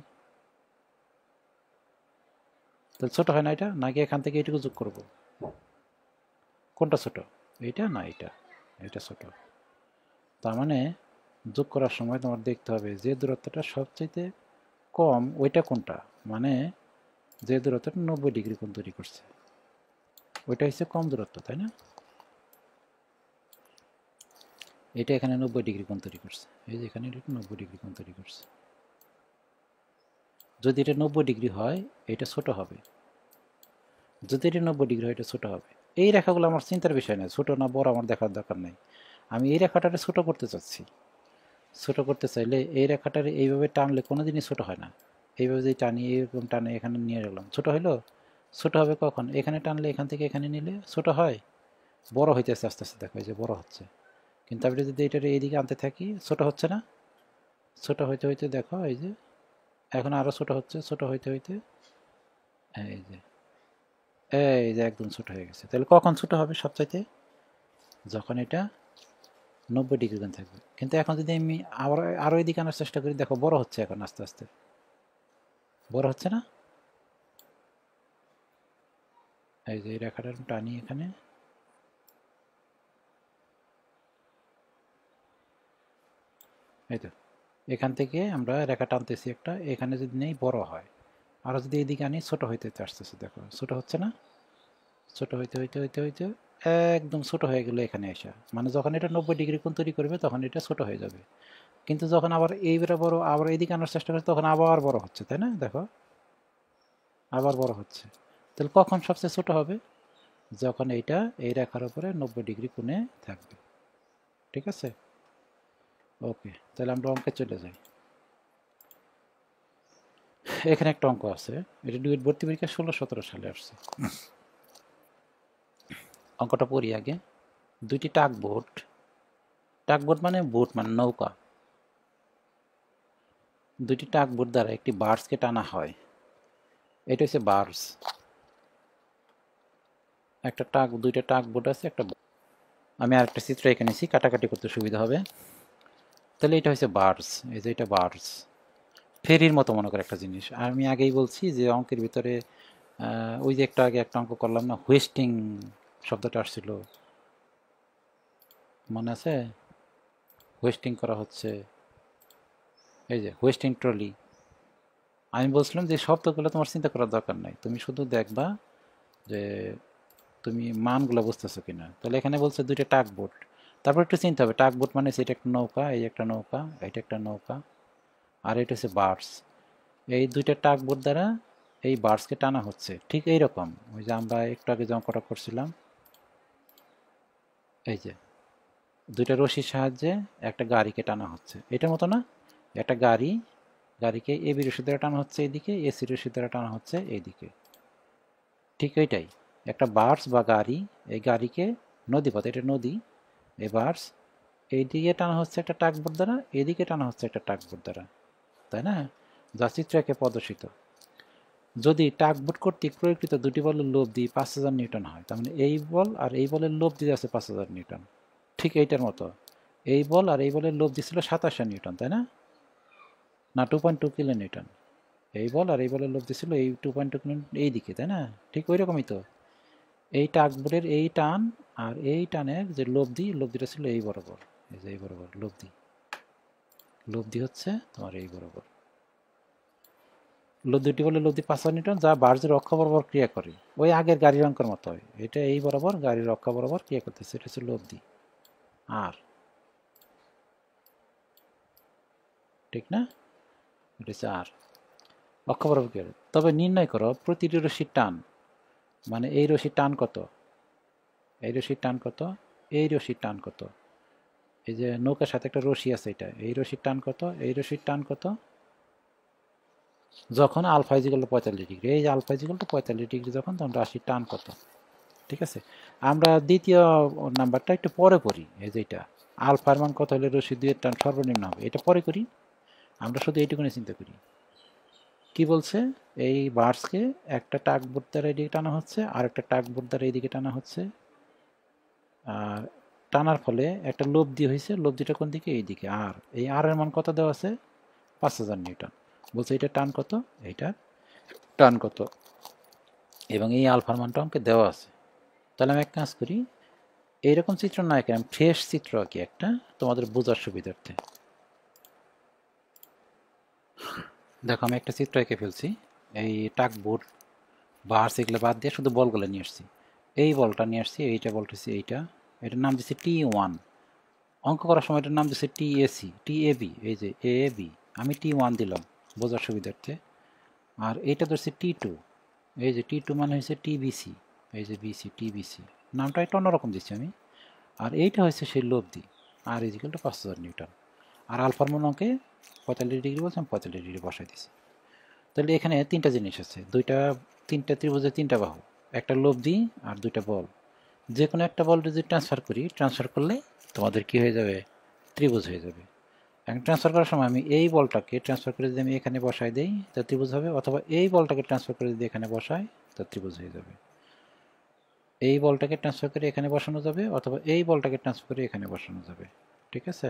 তাহলে ছোট হয় না এটা? নাকি এখান থেকে এইটুকু যোগ করব? কোনটা ছোট? এইটা না এইটা? এটা ছোট। তার মানে যোগ করার সময় তোমার দেখতে হবে যে দূরত্বটা সবচেয়ে কম ওইটা কোনটা, মানে যে দূরত্বটা 90 ডিগ্রি কোণ তৈরি করছে ওইটা হচ্ছে কম দূরত্ব, তাই না? এটা এখানে 90 ডিগ্রি কোণ তৈরি করছে, এই যে এখানে এটা 90 ডিগ্রি কোণ তৈরি করছে। যদি এটা 90 ডিগ্রি হয় এটা ছোট হবে, যদি এটা 90 ডিগ্রি হয় এটা ছোট হবে। এই রেখাগুলো আমার চিন্তার বিষয় নয়, ছোট না বড় আমার দেখার দরকার নেই। আমি এই রেখাটাকে ছোট করতে চাচ্ছি। ছোট করতে চাইলে এই রেখাটার এইভাবে টানলে কোনো দিনই ছোট হয় না। এইভাবে যদি টানি, এইরকম টানে এখানে নিয়ে গেলাম, ছোট হইলো? ছোট হবে কখন? এখানে টানলে, এখান থেকে এখানে নিলে ছোট হয়, বড় হইতেছে আস্তে আস্তে, দেখো এই যে বড় হচ্ছে। কিন্তু আমি যদি এটার এইদিকে আনতে থাকি, ছোট হচ্ছে না? ছোট হইতে হইতে দেখো এই যে এখন আরো ছোট হচ্ছে, ছোট হইতে হইতে এই যে একদম ছোট হয়ে গেছে। তাহলে কখন ছোট হবে সবচাইতে? যখন এটা 90 ডিগ্রি কোণ থাকবে। কিন্তু এখন যদি আমি আরো এদিকে আনার চেষ্টা করি, দেখো বড় হচ্ছে এখন আস্তে আস্তে, বড় হচ্ছে না? এই যে এই রেখাটা টানি এখানে, এই তো এখান থেকে আমরা রেখা টানতেছি একটা, এখানে যদি নেই বড় হয়, আরো যদি এদিকে আনি ছোট হইতে হইতে আসতেছে, দেখো ছোট হচ্ছে না? ছোট হইতে হইতে হইতে হইতে একদম ছোট হয়ে গেল এখানে এসে, মানে যখন এটা 90 ডিগ্রি কোণ তৈরি করবে তখন এটা ছোট হয়ে যাবে। কিন্তু যখন আবার এইবারে বড়, আবার এদিকে আনার চেষ্টা করছে, তখন আবার বড় হচ্ছে, তাই না? দেখো আবার বড় হচ্ছে। তাহলে কখন সবচেয়ে ছোট হবে? যখন এইটা এই রেখার উপরে 90 ডিগ্রি কোণে থাকবে। ঠিক আছে, ওকে, তাহলে আমরা অঙ্কে চলে যাই। এখানে একটা অঙ্ক আছে, এটা ডুয়েট ভর্তি পরীক্ষা 16-17 সালে আসছে। অঙ্কটা পড়ি আগে। দুইটি টাগবোট, টাগবোট মানে বোট মানে নৌকা, দুইটি টাগবোট দ্বারা একটি বার্সকে টানা হয়। এটা হচ্ছে বার্স। একটা দুইটা টাগবোট আছে, একটা, আমি আরেকটা চিত্র এঁকে নিয়েছি কাটাকাটি করতে সুবিধা হবে। তাহলে এটা হচ্ছে বার্স, এই যে এটা বার্স, ফেরির মতো মনে করে একটা জিনিস। আর আমি আগেই বলছি যে অঙ্কের ভিতরে ওই যে একটা আগে একটা অঙ্ক করলাম না, হোয়েস্টিং শব্দটা আসছিল, মনে আছে? হোয়েস্টিং করা হচ্ছে, এই যে হোয়েস্টিং ট্রলি। আমি বলছিলাম যে শব্দগুলো তোমার চিন্তা করার দরকার নাই, তুমি শুধু দেখবা যে তুমি মানগুলো বুঝতেছো কিনা। তাহলে এখানে বলছে দুইটা টাগবোট, তারপর একটু চিন্তা হবে টাগবোট মানে এটা একটা নৌকা, এই একটা নৌকা, এটা একটা নৌকা, আর এটা হচ্ছে বার্স। এই দুইটা টাগবোট দ্বারা এই বার্সকে টানা হচ্ছে। ঠিক এইরকম ওই যে আমরা একটু আগে যে অঙ্কটা করছিলাম, এই যে দুইটা রশির সাহায্যে একটা গাড়িকে টানা হচ্ছে, এটার মতো না? একটা গাড়িকে এবি রশি দ্বারা টানা হচ্ছে এইদিকে, এসি রশি দ্বারা টানা হচ্ছে এইদিকে। ঠিক এইটাই একটা বার্স বা গাড়ি, এই গাড়িকে নদীপথ, এটা নদী, এই বার্স এইদিকে টানা হচ্ছে একটা টাগবোট দ্বারা, এদিকে টানা হচ্ছে একটা টাগবোট দ্বারা, তাই না? যা চিত্র একে প্রদর্শিত। যদি টাগবোট কর্তৃক প্রয়োগকৃত দুটি বলের লব্ধি 5000 নিউটন হয়, তার মানে এই বল আর এই বলের লব্ধি আছে 5000 নিউটন। ঠিক এইটার মতো, এই বল আর এই বলের লব্ধি ছিল 2700 নিউটন, তাই না? না 2.2 কিলো নিউটন। এই বল আর এই বলের লব্ধি ছিল এই 2.2 কিলো এই দিকে, তাই না? ঠিক ওই রকমই তো এই টাগবোটের এই টান আর এই টানের যে লব্ধিটা ছিল এই বরাবর, এই যে এই বরাবর লব্ধি হচ্ছে তোমার এই বরাবর। দুটি বলে লব্ধি 5000 নিউটন, যা বার্জের অক্ষ বরাবর ক্রিয়া করে, ওই আগের গাড়ির অঙ্কের মতো হয়। এটা এই বরাবর গাড়ির অক্ষ বরাবর ক্রিয়া করতেছে, এটা হচ্ছে লব্ধি। আর ঠিক না, এটা হচ্ছে আর অক্ষ বরাবর ক্রিয়া করে। তবে নির্ণয় করো প্রতিটি রশির টান, মানে এই রশির টান কত, এই রশির টান কত, এই রশির টান কত, এই যে নৌকার সাথে একটা রশি আছে, এটা এই রশির টান কত, এই রশির টান কত, যখন আলফা ইজিক্যাল টু 45 ডিগ্রি, এই যে আলফা ইজিক্যাল টু 45 ডিগ্রি যখন, তখন রাশির টান কত। ঠিক আছে, আমরা দ্বিতীয় নাম্বারটা একটু পরে পড়ি। এই যে এটা আলফার মান কত হলে রশি দুইয়ের টান সর্বনিম্ন হবে, এটা পরে করি। আমরা শুধু এইটুকুনি চিন্তা করি। কি বলছে, এই বার্সকে একটা টাগবোট দ্বারা এদিকে টানা হচ্ছে, আর একটা টাগবোট দ্বারা এইদিকে টানা হচ্ছে, আর টানার ফলে একটা লব্ধি হয়েছে, লব্ধিটা কোন দিকে, এইদিকে। আর এই আর এর মান কত দেওয়া আছে, 5000 নিউটন। বলছে এটা টান কত, এইটার টান কত, এবং এই আলফার মানটা আমাকে দেওয়া আছে। তাহলে আমি এক কাজ করি, এইরকম চিত্র না এঁকে আমি ফ্রেশ চিত্র আঁকি একটা, তোমাদের বোঝার সুবিধার্থে। দেখো আমি একটা চিত্র এঁকে ফেলছি, এই টাগবোট বার্স এগুলো বাদ দিয়ে শুধু বলগুলো নিয়ে আসছি। এই বলটা নিয়ে আসছি, এইটা বলতেছি, এইটার নাম দিচ্ছি T1, অঙ্ক করার সময় এটার নাম দিচ্ছে টিএসি, টিএবি, এই যে এ বি, আমি T1 দিলাম বোঝার সুবিধার্থে। আর এইটা ধরছে T2, এই যে T2 মানে হচ্ছে টিবিসি, এই যে বিসি, টিবিসি, নামটা একটা অন্যরকম দিচ্ছি আমি। আর এইটা হচ্ছে সেই লব্ধি, আর ইজিক্যাল টু 5000 নিউটন। আর আলফার মান অঙ্কে 45 ডিগ্রি বলছিলাম, 45 ডিগ্রি বসাই দিছি। তাহলে এখানে তিনটা জিনিস আছে, তিনটা ত্রিভুজের তিনটা বাহু, একটা লব্ধি আর দুইটা বল। যে কোনো একটা বল যদি ট্রান্সফার করলে তোমাদের কি হয়ে যাবে, ত্রিভুজ হয়ে যাবে। এখন ট্রান্সফার করার সময় আমি এই বলটাকে ট্রান্সফার করে যদি আমি এখানে বসাই দিই তা ত্রিভুজ হবে, অথবা এই বলটাকে ট্রান্সফার করে যদি এখানে বসাই তা ত্রিভুজ হয়ে যাবে। এই বলটাকে ট্রান্সফার করে এখানে বসানো যাবে, অথবা এই বলটাকে ট্রান্সফার করে এখানে বসানো যাবে। ঠিক আছে,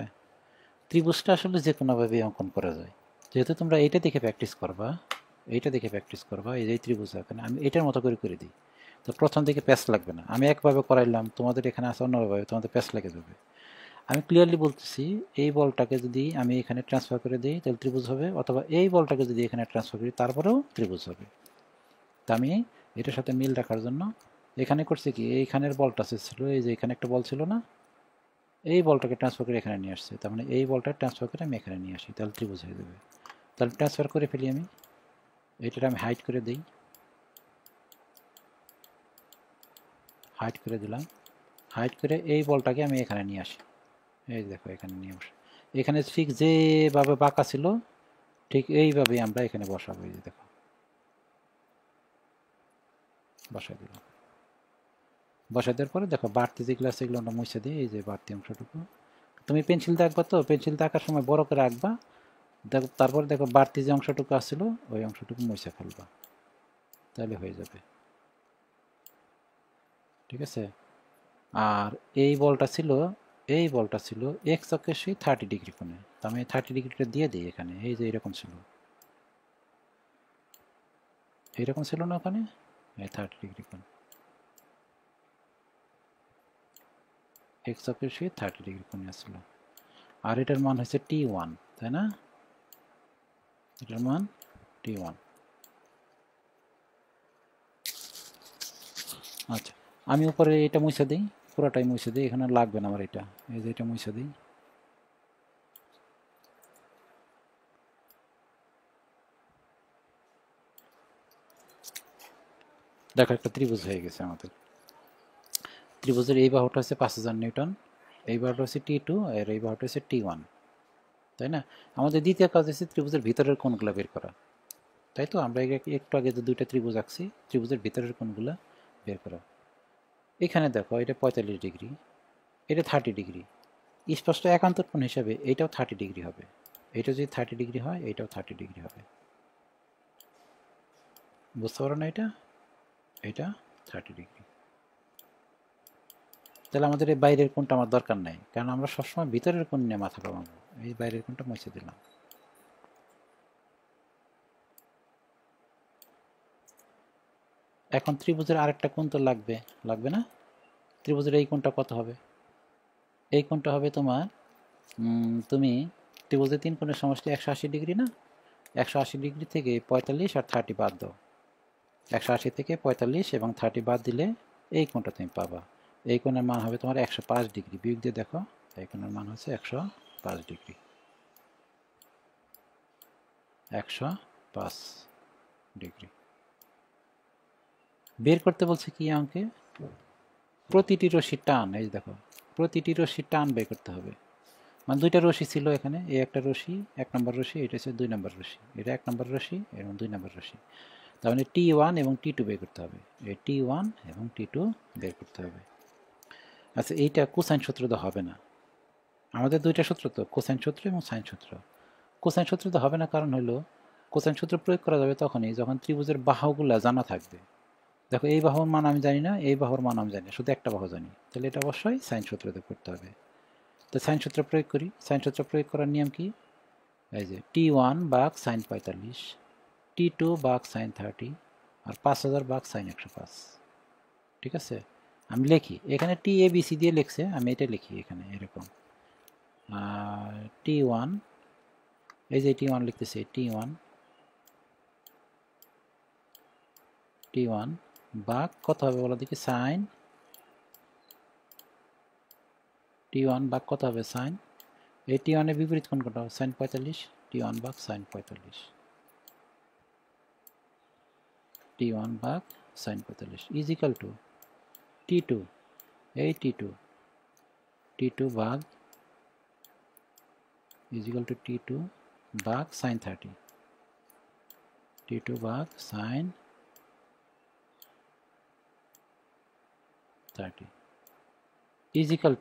ত্রিভুজটা আসলে যে কোনোভাবে অঙ্কন করা যায়। যেহেতু তোমরা এইটা দেখে প্র্যাকটিস করবা, এই যে ত্রিভুজ এখানে আমি এটার মতো করে দিই, তো প্রথম দিকে প্যাচ লাগবে না। আমি একভাবে করাইলাম, তোমাদের এখানে আছে অন্যভাবে, তোমাদের প্যাচ লেগে যাবে। আমি ক্লিয়ারলি বলতেছি, এই বলটাকে যদি আমি এখানে ট্রান্সফার করে দিই তাহলে ত্রিভুজ হবে, অথবা এই বলটাকে যদি এখানে ট্রান্সফার করি তারপরেও ত্রিভুজ হবে। তা আমি এটার সাথে মিল রাখার জন্য এখানে করছি কি, এইখানের বলটা ছিল, এই যে এখানে একটা বল ছিল না, এই বলটাকে ট্রান্সফার করে এখানে নিয়ে আসছে, তার মানে এই বলটা ট্রান্সফার করে আমি এখানে নিয়ে আসি, তাহলে ত্রিভুজ হয়ে যাবে। তাহলে ট্রান্সফার করে ফেলি আমি, এইটা আমি হাইড করে দিই, হাইড করে দিলাম, হাইড করে এই বলটাকে আমি এখানে নিয়ে আসি, এই দেখো এখানে নিয়ে আসি। এখানে ঠিক যেভাবে বাঁকা ছিল ঠিক এইভাবেই আমরা এখানে বসাবো, এই যে দেখো বসাই দিলাম। বসাই দেওয়ার পরে দেখো বাড়তি যেগুলো আছে এগুলো আমরা মুছে দিই, এই যে বাড়তি অংশটুকু। তুমি পেন্সিল দিয়ে আঁকবা, তো পেন্সিল দিয়ে আঁকার সময় বড় করে আঁকবা, দেখো তারপরে দেখো বাড়তি যে অংশটুকু আসছিল ওই অংশটুকু মুছে ফেলবা, তাহলে হয়ে যাবে। ঠিক আছে, আর এই বলটা ছিল এক্স অক্ষের সেই 30 ডিগ্রি কোণে, তো আমি 30 ডিগ্রিটা দিয়ে দিই এখানে, এই যে এরকম ছিল, এইরকম ছিল না ওখানে, এই 30 ডিগ্রি কোণ, এক্স অক্ষের সেই 30 ডিগ্রি কোণে আসছিল। আর এটার মান হচ্ছে T1, তাই না, এটার মান T1। আচ্ছা, আমি উপরে এটা মুছে দিই, পুরোটাই মুছে দিই, এখানে লাগবে না আমার এটা, এই যে এটা মুছে দিই। দেখো একটা ত্রিভুজ হয়ে গেছে আমাদের। ত্রিভুজের এই বাহুটা হচ্ছে 5000 নিউটন, এই বাহুটা হচ্ছে T2, আর এই বাহুটা হচ্ছে T1, তাই না। আমাদের দ্বিতীয় কাজ হচ্ছে ত্রিভুজের ভিতরের কোণগুলো বের করা, তাই তো। আমরা একটু আগে যে দুইটা ত্রিভুজ আঁকছি, ত্রিভুজের ভিতরের কোণগুলো বের করা। এখানে দেখো এটা 45 ডিগ্রি, এটা 30 ডিগ্রি, স্পষ্ট একান্তর কোণ হিসাবে এইটাও 30 ডিগ্রি হবে। এটা যদি 30 ডিগ্রি হয় এইটাও 30 ডিগ্রি হবে, বুঝতে পারো না, এটা 30 ডিগ্রি। তাহলে আমাদের এই বাইরের কোণটা আমার দরকার নাই, কারণ আমরা সবসময় ভিতরের কোণ নিয়ে মাথা ঘামাবো। এই বাইরের কোণটা মুছে দিলাম। এখন ত্রিভুজের আরেকটা কোণ তো লাগবে না। ত্রিভুজের এই কোণটা কত হবে, এই কোণটা হবে তোমার, তুমি ত্রিভুজের তিন কোণের সমষ্টি 180 ডিগ্রি না, 180 ডিগ্রি থেকে 45 আর 30 বাদ দাও, 180 থেকে 45 এবং 30 বাদ দিলে এই কোণটা তুমি পাবা। এই কোণের মান হবে তোমার 105 ডিগ্রি, বিয়োগ দিয়ে দেখো, এই কোণের মান হচ্ছে 105 ডিগ্রি, 105 ডিগ্রি। বের করতে বলছে কি অঙ্কে, প্রতিটি রশ্মির টান, এই দেখো প্রতিটি রশ্মির টান বের করতে হবে। মানে দুইটা রশ্মি ছিল এখানে, এই একটা রশ্মি 1 নম্বর রশ্মি, এটা হচ্ছে 2 নম্বর রশ্মি, এটা 1 নম্বর রশ্মি এবং 2 নম্বর রশ্মি। তার মানে T1 এবং T2 বের করতে হবে, এই T1 এবং T2 বের করতে হবে। আচ্ছা, এইটা কোসাইন সূত্র তো হবে না, আমাদের দুইটা সূত্র তো, কোসাইন সূত্র এবং সাইন সূত্র। কোসাইন সূত্র তো হবে না, কারণ হলো কোসাইন সূত্র প্রয়োগ করা যাবে তখনই যখন ত্রিভুজের বাহুগুলো জানা থাকবে। দেখো এই বাহুর মান আমি জানি না, এই বাহুর মান আমি জানি না, শুধু একটা বাহু জানি, তাহলে এটা অবশ্যই সাইন সূত্রতে করতে হবে। তো সাইন সূত্র প্রয়োগ করি, সাইন সূত্র প্রয়োগ করার নিয়ম কি, এই যে T1 ভাগ সাইন 45, T2 ভাগ সাইন 30, আর 5000 ভাগ সাইন 105। ঠিক আছে, আমি লিখি এখানে TABC দিয়ে লিখছে, আমি এটা লিখি এখানে এরকম, T1, এই যে T1 লিখতেছি, T1 ভাগ কত হবে বলো দেখি, সাইন T1 ভাগ কত হবে সাইন, এই T1 এর বিপরীত কোণ কোনটা হবে সাইন 45, T1 ভাগ সাইন 45, T1 ভাগ sign 45 is equal two T2, এই T2 ভাগ ইজ ইকুয়াল টু T2 ভাগ সাইন 30, T2 ভাগ সাইন 30 ইজ ইকুয়াল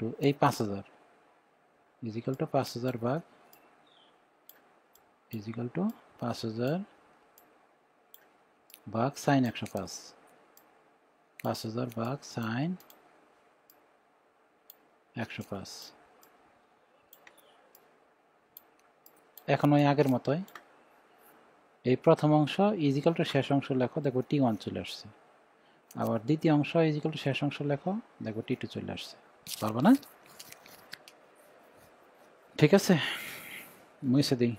টু এই 5000 ইজ ইকুয়াল টু 5000 ভাগ ইজ ইকুয়াল টু 5000 ভাগ সাইন 105, 5000 ভাগ সাইন 105। এখন ওই আগের মতোই এই প্রথম অংশ ইজ ইকুয়াল টু শেষ অংশ লেখো, দেখো T1 চলে আসছে। আবার দ্বিতীয় অংশ ইজ ইকুয়াল টু শেষ অংশ লেখো, দেখো T2 চলে আসছে। পারবো না? ঠিক আছে, মুছে দিই।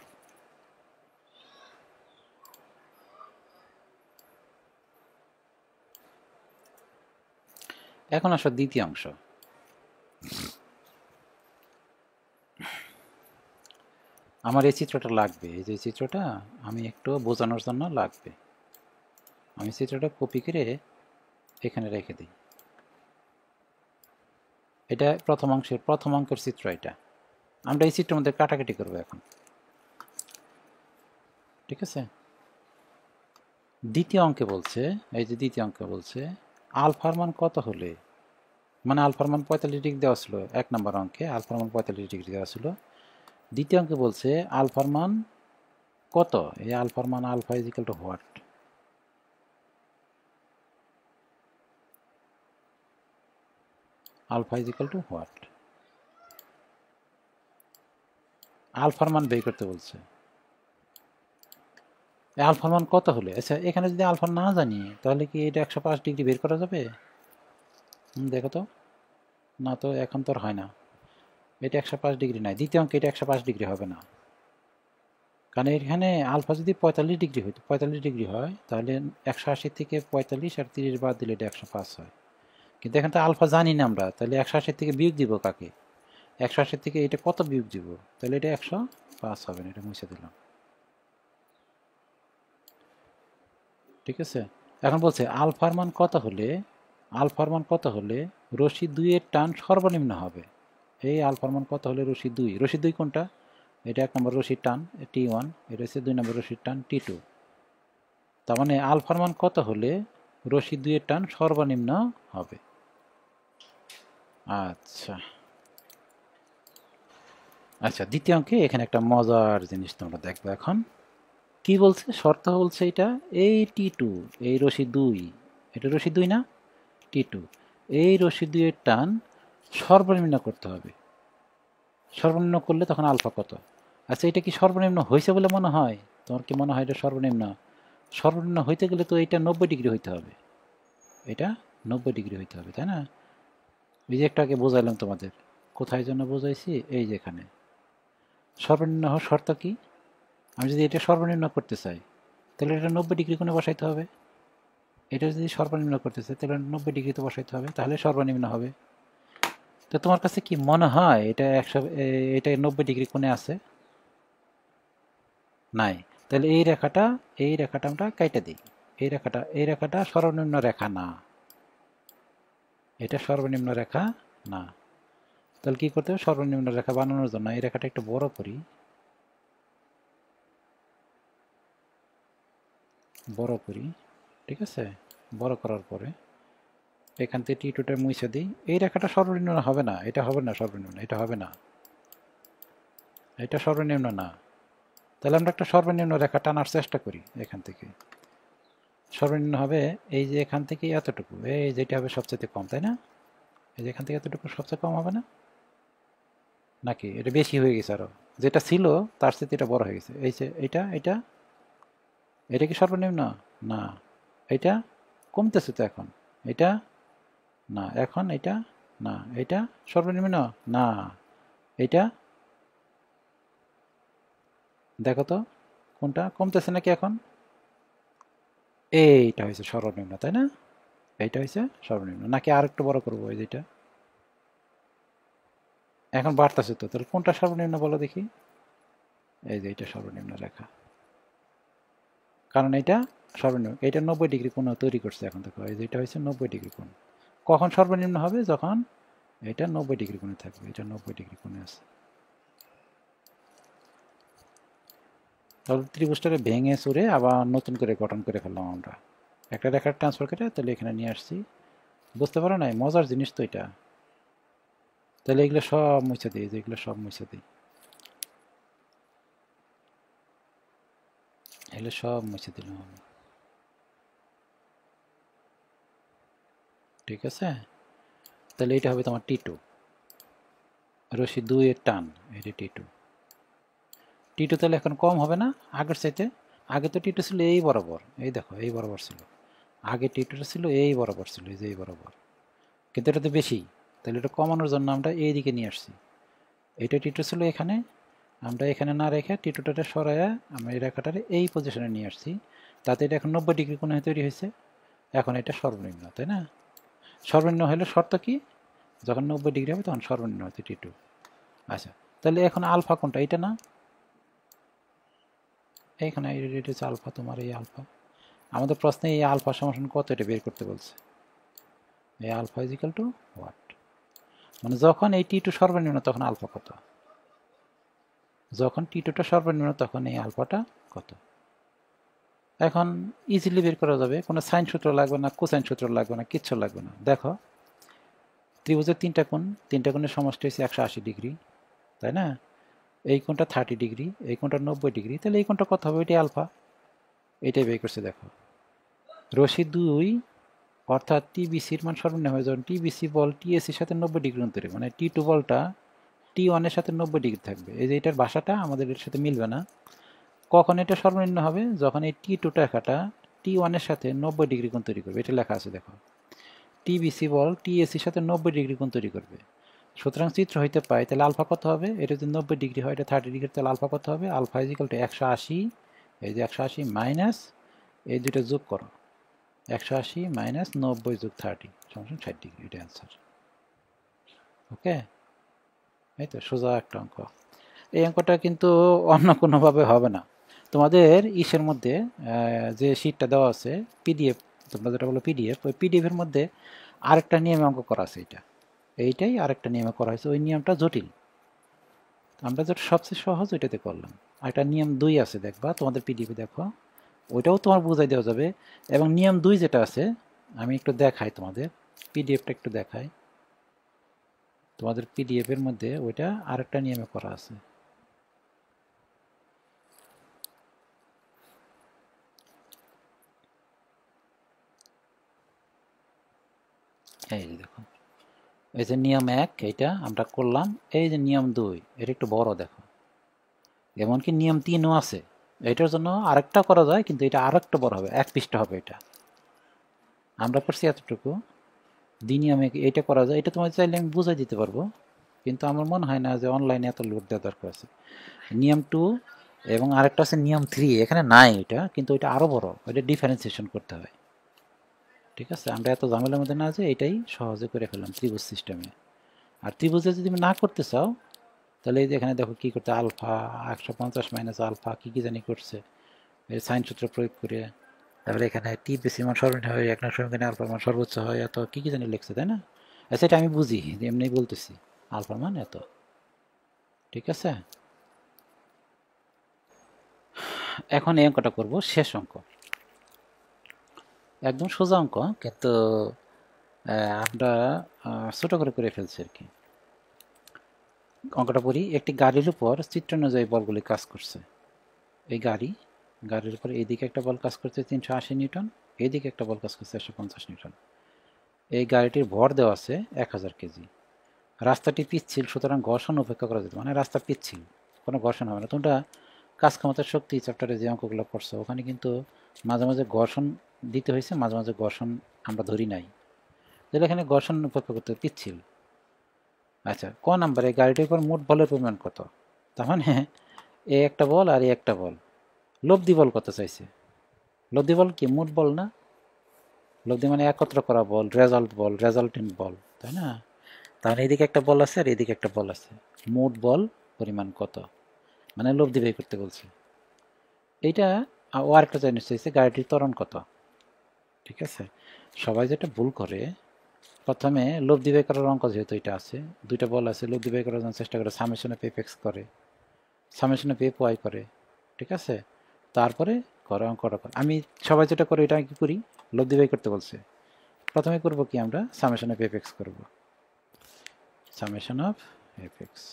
এখন আসো দ্বিতীয় অংশ। আমার এই চিত্রটা লাগবে, এই যে চিত্রটা আমি একটু বোঝানোর জন্য লাগবে। আমি চিত্রটা কপি করে এখানে রেখে দিই। এটা প্রথম অঙ্কের চিত্র। এটা আমরা এই চিত্রের মধ্যে কাটাকাটি করবো এখন, ঠিক আছে? দ্বিতীয় অঙ্কে বলছে, এই যে দ্বিতীয় অঙ্কে বলছে আলফার মান কত হলে, মানে আলফার মান 45 ডিগ্রি দেওয়া ছিল এক নম্বর অঙ্কে, আলফার মান 45 ডিগ্রি দেওয়া ছিল। দ্বিতীয় অঙ্কে বলছে আলফার মান কত, এই আলফার মান alpha is equal to what, alpha is equal to what, আলফার মান বের করতে বলছে। আলফার মান কত হলে, আচ্ছা এখানে যদি আলফা না জানি তাহলে কি এটা 105 ডিগ্রি বের করা যাবে? দেখো তো, না তো এখন তো আর হয় না, এটা 105 ডিগ্রি নয়। দ্বিতীয় অঙ্কে এটা 105 ডিগ্রি হবে না, কারণ এখানে আলফা যদি 45 ডিগ্রি হইতো, 45 ডিগ্রি হয় তাহলে 180 থেকে 45 আর 30 বাদ দিলে এটা 105 হয়। কিন্তু এখানে তো আলফা জানি না আমরা, তাহলে 180 থেকে বিয়োগ দিব কাকে, 180 থেকে এটা কত বিয়োগ দিব, তাহলে এটা 105 হবে না, এটা মুছে দিলাম। ঠিক আছে, এখন বলছে আলফার মান কত হলে, আলফার মান কত হলে রশি 2 এর টান সর্বনিম্ন হবে। এই আলফার মান কত হলে রশি 2, রশি 2 কোনটা, এটা 1 নম্বর রশির টান T1, এটা হচ্ছে 2 নম্বর রশির টান T2। তার মানে আলফার মান কত হলে রশি 2 এর টান সর্বনিম্ন হবে। আচ্ছা আচ্ছা, দ্বিতীয় অঙ্কে এখানে একটা মজার জিনিস তোমরা দেখবে এখন। কি বলছে, শর্ত বলছে এটা এই T2, এই রশি 2, এটা রশি 2 না, T2, এই রশি 2 এর টান সর্বনিম্ন করতে হবে। সর্বনিম্ন করলে তখন আলফা কত? আচ্ছা এটা কি সর্বনিম্ন হয়েছে বলে মনে হয়? তোমার কি মনে হয় এটা সর্বনিম্ন? সর্বনিম্ন হইতে গেলে তো এটা 90 ডিগ্রি হইতে হবে, এটা 90 ডিগ্রি হইতে হবে, তাই না? এই যে একটু আগে বোঝাইলাম তোমাদের, কোথায় জন্য বোঝাইছি, এই যে এখানে সর্বনিম্ন হওয়ার শর্ত কি, আমি যদি এটা সর্বনিম্ন করতে চাই তাহলে এটা 90 ডিগ্রি কোণে বসাইতে হবে। এটা যদি সর্বনিম্ন করতে চাই তাহলে 90 ডিগ্রিতে বসাইতে হবে, তাহলে সর্বনিম্ন হবে। তো তোমার কাছে কি মনে হয় এটা 90 ডিগ্রি কোণে আছে? নাই। তাহলে এই রেখাটা আমরা কাইটা দিই। এই রেখাটা সর্বনিম্ন রেখা না, এটা সর্বনিম্ন রেখা না। তাহলে কি করতে হবে, সর্বনিম্ন রেখা বানানোর জন্য এই রেখাটা একটু বড় করি, ঠিক আছে? বড় করার পরে এখান থেকে T2টা মুছে দিই। এই রেখাটা সর্বনিম্ন হবে না, এটা হবে না সর্বনিম্ন, এটা হবে না, এটা সর্বনিম্ন না। তাহলে আমরা একটা সর্বনিম্ন রেখা টানার চেষ্টা করি এখান থেকে। সর্বনিম্ন হবে এই যে এখান থেকে এতটুকু, এই যেটা হবে সবচেয়ে কম, তাই না? এই যে এখান থেকে এতটুকু সবচেয়ে কম হবে না, নাকি এটা বেশি হয়ে গেছে আরো? যেটা ছিল তার চেয়ে এটা বড় হয়ে গেছে। এই যে এটা কি সর্বনিম্ন না, এটা কমতেছে তো এখন, এটা না, এখন এটা না, এটা সর্বনিম্ন না, এটা দেখো তো কোনটা কমতেছে নাকি এখন, এইটা হয়েছে সর্বনিম্ন, তাই না? এইটা হচ্ছে সর্বনিম্ন, নাকি আর একটু বড় করবো? এই যেটা এখন বাড়তেছে তো, তাহলে কোনটা সর্বনিম্ন বলো দেখি? এই যে এটা সর্বনিম্ন রেখা, কারণ এটা সর্বনিম্ন, এটা 90 ডিগ্রি কোণ তৈরি করছে। এখন দেখো এই যে এটা হচ্ছে 90 ডিগ্রি কোণ। কখন সর্বনিম্ন হবে? যখন এটা 90 ডিগ্রি কোণে থাকবে। এটা 90 ডিগ্রি কোণে আছে। তাহলে ত্রিভুজটাকে ভেঙে চুরে আবার নতুন করে গঠন করে ফেললাম আমরা, একটা রেখার ট্রান্সফার করে তাহলে এখানে নিয়ে আসছি। বুঝতে পারো না? মজার জিনিস তো এটা। তাহলে এগুলো সব মুছে দিই, যেগুলো সব মুছে দিই, এগুলো সব মুছে দিলাম আমি। ঠিক আছে, তাহলে এটা হবে তোমার T2, রশি 2 এর টান, এটা T2। T2 তাহলে এখন কম হবে না আগের চাইতে? আগে তো T2 ছিল এই বরাবর, এই দেখো এই বরাবর ছিল, আগে T2 ছিল এই বরাবর ছিল, এই যে এই বরাবর, কিন্তু এটা তো বেশি। তাহলে এটা কমানোর জন্য আমরা এই দিকে নিয়ে আসছি। এটা T2 ছিল এখানে, আমরা এখানে না রেখে T2টাকে সরাইয়া আমরা এই রেখাটারে এই পজিশনে নিয়ে আসছি, তাতে এটা এখন 90 ডিগ্রি কোণে তৈরি হয়েছে। এখন এটা সর্বনিম্ন, তাই না? সর্বনিম্ন হলে শর্ত কি? যখন 90 ডিগ্রি হবে তখন সর্বনিম্ন হচ্ছে T2। আচ্ছা, তাহলে এখন আলফা কোনটা? এটা না, এইখানে এটা হচ্ছে আলফা, তোমার এই আলফা। আমাদের প্রশ্নে এই আলফা সমান কত এটা বের করতে বলছে। এই alpha is equal to what, মানে যখন এই T2 সর্বনিম্ন তখন আলফা কত, যখন T2টা সর্বনিম্ন তখন এই আলফাটা কত। এখন ইজিলি বের করা যাবে, কোনো সাইন সূত্র লাগবে না, কোসাইন সূত্র লাগবে না, কিচ্ছু লাগবে না। দেখো ত্রিভুজের তিনটা কোণের সমষ্টি হচ্ছে 180 ডিগ্রি, তাই না? এই কোণটা 30 ডিগ্রি, এই কোণটা 90 ডিগ্রি, তাহলে এই কোণটা কত হবে? এটাই আলফা, এটাই বের করছে। দেখো রশি 2 অর্থাৎ টিবিসির মান সর্বনিম্ন হবে যখন টিবিসি বল টিএসির সাথে 90 ডিগ্রি অন্তরে, মানে T2 বলটা T1 এর সাথে 90 ডিগ্রি থাকবে। এই যে এটার ভাষাটা আমাদের এর সাথে মিলবে না। কখন এটা সর্বনিম্ন হবে? যখন এই T2 রেখাটা T1 এর সাথে 90 ডিগ্রি কোণ তৈরি করবে। এটা লেখা আছে দেখো, টিবিসি বল টিএসির সাথে 90 ডিগ্রি কোণ তৈরি করবে। সুতরাং চিত্র হইতে পাই তাহলে আলফা কত হবে? এটা যদি 90 ডিগ্রি হয়, এটা 30 ডিগ্রি, তাহলে আলফা কত হবে? আলফা ইজ ইকাল টু 180, এই যে 180 মাইনাস এই দুটো যোগ করো, 180 মাইনাস 90 যোগ 30 সমান 60 ডিগ্রি। এটা অ্যান্সার। ওকে, এই তো সোজা একটা অঙ্ক। এই অঙ্কটা কিন্তু অন্য কোনোভাবে হবে না। তোমাদের ইসের মধ্যে যে শিটটা দেওয়া আছে পিডিএফ, তোমরা যেটা বলো পিডিএফ, ওই পিডিএফের মধ্যে আরেকটা নিয়মে অঙ্ক করা আছে। এইটাই আরেকটা নিয়মে করা হয়েছে, ওই নিয়মটা জটিল। আমরা যেটা সবচেয়ে সহজ ওইটাতে করলাম। আরেকটা নিয়ম 2 আছে, দেখবা তোমাদের পিডিএফে দেখো, ওইটাও তোমার বুঝাই দেওয়া যাবে। এবং নিয়ম 2 যেটা আছে আমি একটু দেখাই তোমাদের, পিডিএফটা একটু দেখাই। তোমাদের পিডিএফের মধ্যে ওইটা আরেকটা নিয়মে করা আছে। এই যে দেখো, এই যে নিয়ম 1 এইটা আমরা করলাম, এই যে নিয়ম 2 এটা একটু বড় দেখো, এমনকি নিয়ম 3ও আছে। এটার জন্য আরেকটা করা যায়, কিন্তু এটা আরেকটা বড় হবে, 1 পৃষ্ঠা হবে। এটা আমরা করছি এতটুকু। নিয়মে এটা করা যায়, এটা তোমার চাইলে আমি বুঝাই দিতে পারবো, কিন্তু আমার মনে হয় না যে অনলাইনে এত লোড দেওয়া দরকার আছে। নিয়ম 2 এবং আরেকটা আছে নিয়ম 3, এখানে নাই এটা, কিন্তু এটা আরো বড়, এটা ডিফারেন্সিয়েশন করতে হয়। ঠিক আছে, আমরা এত ঝামেলার মধ্যে না যে এটাই সহজে করে ফেললাম ত্রিভুজ সিস্টেমে। আর ত্রিভুজে যদি তুমি না করতে চাও তাহলে এই যে এখানে দেখো কি করতে, আলফা 150 মাইনাস আলফা কি জানি করছে, এই সাইন সূত্র প্রয়োগ করে। তারপরে এখানে টি বেশি মান সর্বনিম্ন হয়, এক নং সমীকরণে আলফার মান সর্বোচ্চ হয়, এত কি জানি লিখছে, তাই না? সেটা আমি বুঝি, এমনি বলতেছি আলফার মান এত। ঠিক আছে, এখন এই অঙ্কটা করবো, শেষ অঙ্ক, একদম সোজা অঙ্ক, কিন্তু আমরা ছোট করে ফেলছি আর কি। অঙ্কটা পড়ি। একটি গাড়ির উপর চিত্র অনুযায়ী বলগুলি কাজ করছে। এই গাড়ির উপর এইদিকে একটা বল কাজ করছে 380 নিউটন, এইদিকে একটা বল কাজ করছে 150 নিউটন। এই গাড়িটির ভর দেওয়া আছে 1000 কেজি। রাস্তাটি পিচ্ছিল, সুতরাং ঘর্ষণ উপেক্ষা করা যেত, মানে রাস্তা পিচ্ছিল, কোনো ঘর্ষণ হবে না। তোমরা কাজ ক্ষমতার শক্তি চ্যাপ্টারে যে অঙ্কগুলো করছো ওখানে কিন্তু মাঝে মাঝে ঘর্ষণ দিতে হয়েছে, মাঝে মাঝে ঘর্ষণ আমরা ধরি নাই, তাহলে এখানে ঘর্ষণ উপেক্ষা করতে পিচ্ছিল। আচ্ছা, ক নাম্বারে গাড়িটির উপর মোট বলের পরিমাণ কত? তার মানে এ একটা বল আর এ একটা বল, লব্ধি বল কত চাইছে? লব্ধি বল কি মোট বল না? লব্ধি মানে একত্র করা বল, রেজাল্টেন্ট বল, তাই না? তাহলে এদিকে একটা বল আছে আর এদিকে একটা বল আছে, মোট বল পরিমাণ কত, মানে লব্ধি বের করতে বলছে। এইটা ও আরেকটা জিনিস চাইছে, গাড়িটির ত্বরণ কত। ঠিক আছে, সবাই যেটা ভুল করে, প্রথমে লব্ধি বের করার অঙ্ক, যেহেতু এটা আছে, দুইটা বল আছে, লব্ধি বের করার জন্য চেষ্টা করে সামেশন অফ এফ এক্স করে, সামেশন অফ এফ ওয়াই করে। ঠিক আছে, তারপরে করে অঙ্কটা করে। আমি সবাই যেটা করে এটা কি করি, লব্ধি বের করতে বলছে, প্রথমে করব কি, আমরা সামেশন অফ এফ এক্স করবো, সামেশন অফ এফ এক্স।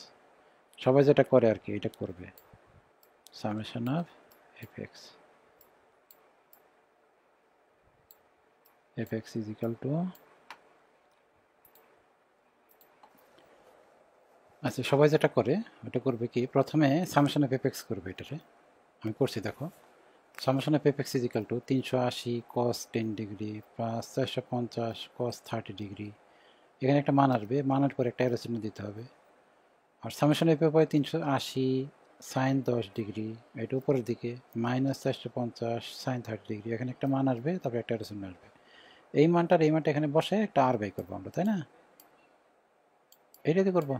সবাই যেটা করে আর কি এটা করবে, summation of F x, F x is equal two, আচ্ছা সবাই যেটা করে ওটা করবে কি, প্রথমে সামেশন অফ এফ এক্স করবে, এটারে আমি করছি দেখো। Summation of F x is equal two 380 cos 10 degree plus 450 cos 30 degree. এখানে একটা মান আসবে, মানের পর একটা অ্যারো চিহ্ন দিতে হবে। আর summation of f y 380 sine 10 degree, এটা উপরের দিকে, মাইনাস 450 সাইন 30 ডিগ্রি, এখানে একটা মান আসবে, তারপরে একটা অ্যারো চিহ্ন আসবে। এই মানটার এই মানটা এখানে বসে একটা আর বাই করবো আমরা, তাই না? এইটাতে করবো,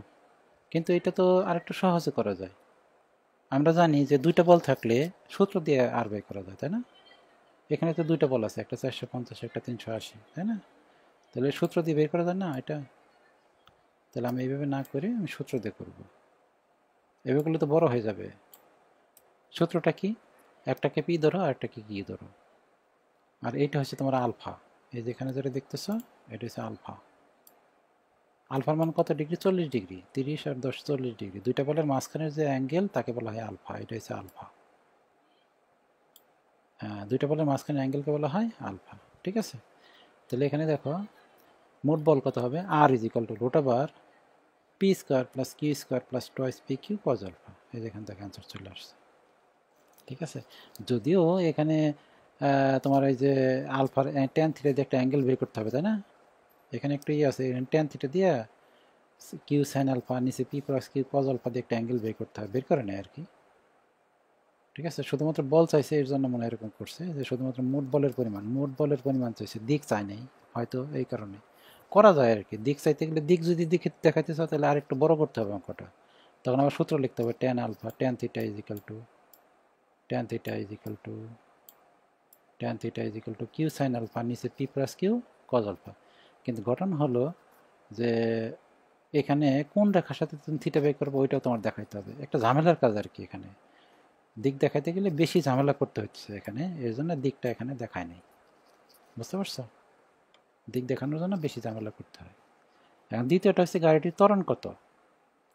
কিন্তু এটা তো আরেকটু সহজে করা যায়। আমরা জানি যে দুইটা বল থাকলে সূত্র দিয়ে আর বাই করা যায়, তাই না? এখানে তো দুইটা বল আছে, একটা 450 একটা 380, তাই না? তাহলে সূত্র দিয়ে বের করা যায় না এটা? তাহলে আমি এইভাবে না করে আমি সূত্র দিয়ে করবো, এভাবে করলে তো বড় হয়ে যাবে। সূত্রটা কি, একটাকে পি ধরো আর একটাকে কি ধরো, আর এইটা হচ্ছে তোমার আলফা। এই যেখানে যেটা দেখতেছো এটা হচ্ছে আলফা। আলফার মান কত ডিগ্রি, 40 ডিগ্রি, 30 আর 10 40 ডিগ্রি, দুইটা বলের মাঝখানের যে অ্যাঙ্গেল তাকে বলা হয় আলফা, এটা হচ্ছে আলফা। হ্যাঁ, দুইটা বলের মাঝখানের অ্যাঙ্গেলকে বলা হয় আলফা। ঠিক আছে, তাহলে এখানে দেখো মোট বল কত হবে, R is equal to root over p square plus q square plus twice p q cos alpha. এই যেখান থেকে অ্যান্সার চলে আসছে। ঠিক আছে, যদিও এখানে তোমার এই যে আলফার ট্যান থিটা দিয়ে একটা অ্যাঙ্গেল বের করতে হবে, তাই না? এখানে একটু ইয়ে আছে, এখানে ট্যান থিটা দিয়ে কিউ সাইন আলফা, নিচে P plus Q cos alpha দিয়ে একটা অ্যাঙ্গেল বের করতে হবে, বের করে নেয় আর কি। ঠিক আছে, শুধুমাত্র বল চাইছে এর জন্য মনে হয় এরকম করছে, যে শুধুমাত্র মোট বলের পরিমাণ চাইছে, দিক চাই নাই হয়তো, এই কারণে করা যায় আর কি। দিক চাইতে গেলে, দিক যদি দিকে দেখাইতে চাও তাহলে আরেকটু বড় করতে হবে অঙ্কটা, তখন আবার সূত্র লিখতে হবে, tan alpha tan theta is equal to, tan theta is equal to, tan theta is equal to q sine alpha, নিচে P plus Q cos alpha. কিন্তু ঘটনা হলো যে এখানে কোন রেখার সাথে তুমি থিটা বের করবো ওইটাও তোমার দেখাইতে হবে, একটা ঝামেলার কাজ আর কি। এখানে দিক দেখাইতে গেলে বেশি ঝামেলা করতে হচ্ছে এখানে, এর জন্য দিকটা এখানে দেখায় নেই। বুঝতে পারছো, দিক দেখানোর জন্য বেশি ঝামেলা করতে হয়। এখন দ্বিতীয়টা হচ্ছে গাড়িটির ত্বরণ কত।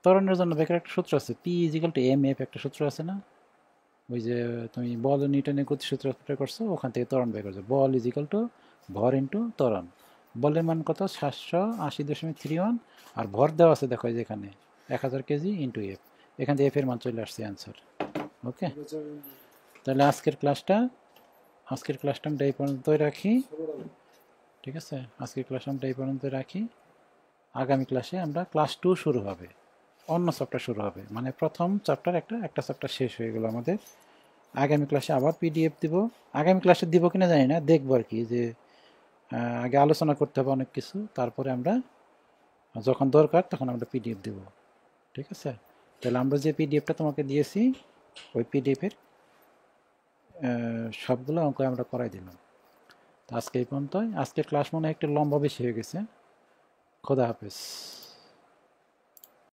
ত্বরণের জন্য বেকার একটা সূত্র আছে, P equal to M F, একটা সূত্র আছে না, ওই যে তুমি বল ও নিউটনের গতি সূত্র করছো, ওখান থেকে ত্বরণ বের করছো, বল ইজিক্যাল টু ভর ইন্টু ত্বরণ। বলের মান কত, 780.31, আর ভর দেওয়া আছে দেখো এই যে এখানে 1000 কেজি ইন্টু এফ, এখান থেকে এফ এর মান চলে আসছে অ্যান্সার। ওকে, তাহলে আজকের ক্লাসটা আমরা এই পর্যন্তই রাখি। ঠিক আছে, আজকের ক্লাস আমরা এই পর্যন্ত রাখি। আগামী ক্লাসে আমরা ক্লাস 2 শুরু হবে, অন্য চ্যাপ্টার শুরু হবে, মানে প্রথম চ্যাপ্টার একটা চ্যাপ্টার শেষ হয়ে গেল আমাদের। আগামী ক্লাসে আবার পিডিএফ দিব, আগামী ক্লাসে দিব কিনা জানি না, দেখবো আর কি, যে আগে আলোচনা করতে হবে অনেক কিছু, তারপরে আমরা যখন দরকার তখন আমরা পিডিএফ দেব। ঠিক আছে, তাহলে আমরা যে পিডিএফটা তোমাকে দিয়েছি ওই পিডিএফের সবগুলো অঙ্ক আমরা করাই দিলাম। তো আজকে এই পর্যন্তই, আজকের ক্লাস মনে হয় একটু লম্বা বেশি হয়ে গেছে। খোদা হাফেজ।